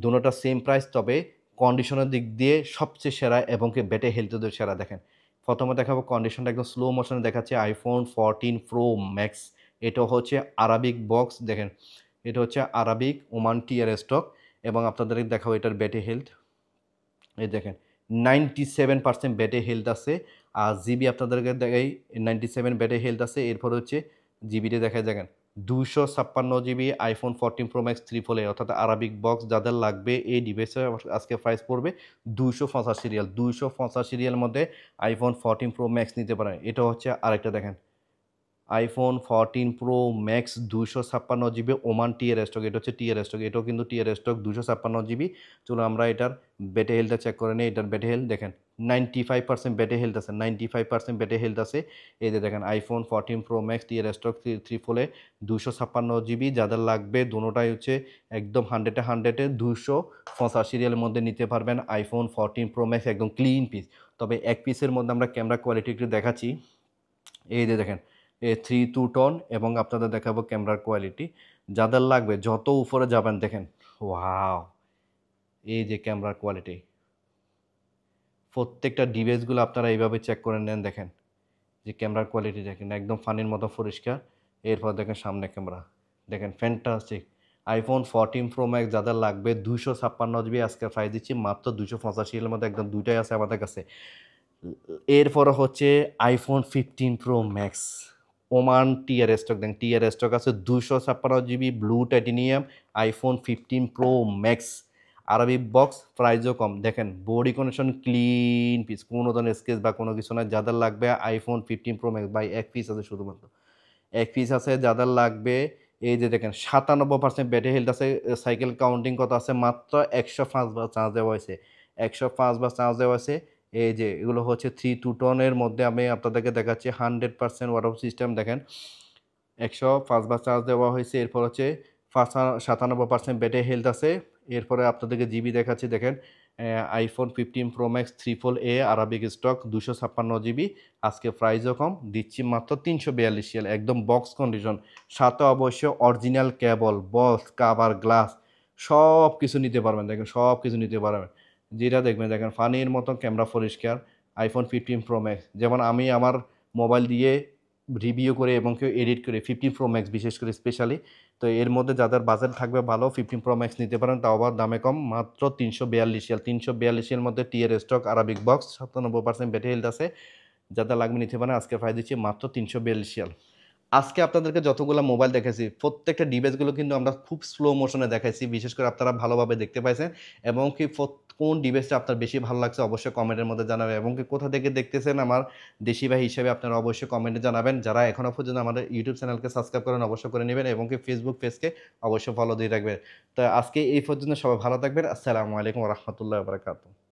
দুটোটা সেম প্রাইস, তবে কন্ডিশনের দিক দিয়ে সবচেয়ে সেরা এবং কি ব্যাটারি হেলথের সেরা। দেখেন প্রথমে দেখাবো কন্ডিশনটা একদম স্লো মোশনে দেখাচ্ছে আইফোন 14 প্রো ম্যাক্স। এটা হচ্ছে আরাবিক বক্স, দেখেন এটা হচ্ছে আরাবিক ওমান টিয়ার স্টক। এবং আপনাদের দেখাবো এটার ব্যাটারি হেলথ, এই দেখেন 97% ব্যাটারি হেলথ আছে। আর জিবি আপনাদেরকে দেখাই 97 ব্যাটারি হেলথ আছে। এরপর হচ্ছে জিবিটা দেখায়, দেখেন 256 জিবি আইফোন 14 প্রো ম্যাক্স 3 অর্থাৎ আরাবিক বক্স। যাদের লাগবে এই ডিভাইসে আজকে প্রাইস পড়বে 285 রিয়াল। 285 রিয়ালের মধ্যে আইফোন 14 প্রো ম্যাক্স নিতে পারেন। এটা হচ্ছে আরেকটা, দেখেন iPhone 14 pro max 256 GB Oman টিয়ার স্টক। এটা হচ্ছে টিয়ার স্টক, এটাও কিন্তু টিয়ার স্টক 256 জিবি। চলো আমরা এটার ব্যাটারি হেলথটা চেক করে নিই। এটার ব্যাটারি হেলথ দেখেন 95% ব্যাটারি হেলথ আছে, 95% ব্যাটারি হেলথ আছে। এই যে দেখেন আইফোন 14 প্রো ম্যাক্স টিয়ার স্টক 3 256 জিবি। যাদের লাগবে দুটোটাই হচ্ছে একদম 100-এ 285 রিয়ালের মধ্যে নিতে পারবেন আইফোন 14 প্রো ম্যাক্স, একদম ক্লিন পিস। তবে এক পিসের মধ্যে আমরা ক্যামেরা কোয়ালিটি একটু দেখাচ্ছি। এই যে দেখেন 3 টোন, এবং আপনাদের দেখাবো ক্যামেরার কোয়ালিটি। যাদের লাগবে যত উপরে যাবেন দেখেন ওয়াও, এই যে ক্যামেরার কোয়ালিটি। প্রত্যেকটা ডিভাইসগুলো আপনারা এইভাবে চেক করে নেন, দেখেন যে ক্যামেরার কোয়ালিটি দেখেন একদম ফানির মতো পরিষ্কার। এরপর দেখেন সামনে ক্যামেরা, দেখেন ফ্যান্টাস্টিক। আইফোন 14 প্রো ম্যাক্স যাদের লাগবে 256 জিবি আজকে প্রাইস দিচ্ছি মাত্র 285 এর মধ্যে, একদম দুইটাই আছে আমাদের কাছে। এরপর হচ্ছে আইফোন 15 প্রো ম্যাক্স ওমান টিয়ার স্টক, দেখেন টিয়ার স্টক আছে 256 GB blue titanium iPhone 15 pro max আরবি বক্স, প্রাইসও কম। দেখেন বডি কন্ডিশন ক্লিন পিস, কোনো ধরনের স্কেচ বা কোনো কিছু না। যাদের লাগবে আইফোন 15 প্রো ম্যাক্স বাই এক পিস আছে, শুধুমাত্র এক পিস আছে। যাদের লাগবে এই যে দেখেন 97% ব্যাটারি হেলথ আছে, সাইকেল কাউন্টিং কত আছে মাত্র 105 বার চার্জ দেওয়া হয়েছে, 105 বার চার্জ দেওয়া হয়েছে। এই যে এগুলো হচ্ছে 3 টোনের মধ্যে আমি আপনাদেরকে দেখাচ্ছি 100% ওয়াটার সিস্টেম। দেখেন 105 বার চার্জ দেওয়া হয়েছে। এরপর হচ্ছে 97% ব্যাটারি হেলথ আছে। এরপরে আপনাদেরকে জিবি দেখাচ্ছি, দেখেন iPhone 15 pro max 3 Arabic stock 256 GB. আজকে প্রাইসও কম, দিচ্ছি মাত্র 342 রিয়াল, একদম বক্স কন্ডিশন। সাথে অবশ্যই অরিজিনাল কেবল, বক্স কাভার, গ্লাস সব কিছু নিতে পারবেন। দেখেন সব কিছু নিতে পারবেন, যেটা দেখবেন দেখেন ফানির মতো ক্যামেরা পরিষ্কার। আইফোন 15 প্রো ম্যাক্স যেমন আমি আমার মোবাইল দিয়ে রিভিউ করে এবং কেউ এডিট করে 15 প্রো ম্যাক্স বিশেষ করে স্পেশালি। তো এর মধ্যে যাদের বাজেট থাকবে ভালো 15 প্রো ম্যাক্স নিতে পারেন, তাও আবার দামে কম, মাত্র 342 রিয়াল। 342 এর মধ্যে টিয়ার stock Arabic box 97% battery health আছে। যাদের লাগবে নিতে পারেন, আজকে প্রাইস দিচ্ছি মাত্র 342 রিয়াল। আজকে আপনাদেরকে যতগুলো মোবাইল দেখাইছি প্রত্যেকটা ডিভাইসগুলো কিন্তু আমরা খুব স্লো মোশনে দেখাইছি, বিশেষ করে আপনারা ভালোভাবে দেখতে পাইছেন। এবং কি কোন ডিভাইসটা আপনার বেশি ভালো লাগছে অবশ্যই কমেন্টের মধ্যে জানাবেন, এবং কি কোথা থেকে দেখতেছেন আমার দেশি ভাই হিসেবে আপনারা অবশ্যই কমেন্টে জানাবেন। যারা এখনও পর্যন্ত আমাদের ইউটিউব চ্যানেলকে সাবস্ক্রাইব করেন অবশ্যই করে নেবেন, এবং কি ফেসবুক পেজকে অবশ্যই ফলো দিয়ে রাখবেন। তো আজকে এই পর্যন্ত সবাই ভালো থাকবেন। আসসালামু আলাইকুম ওয়া রাহমাতুল্লাহি ওয়া বারাকাতুহু।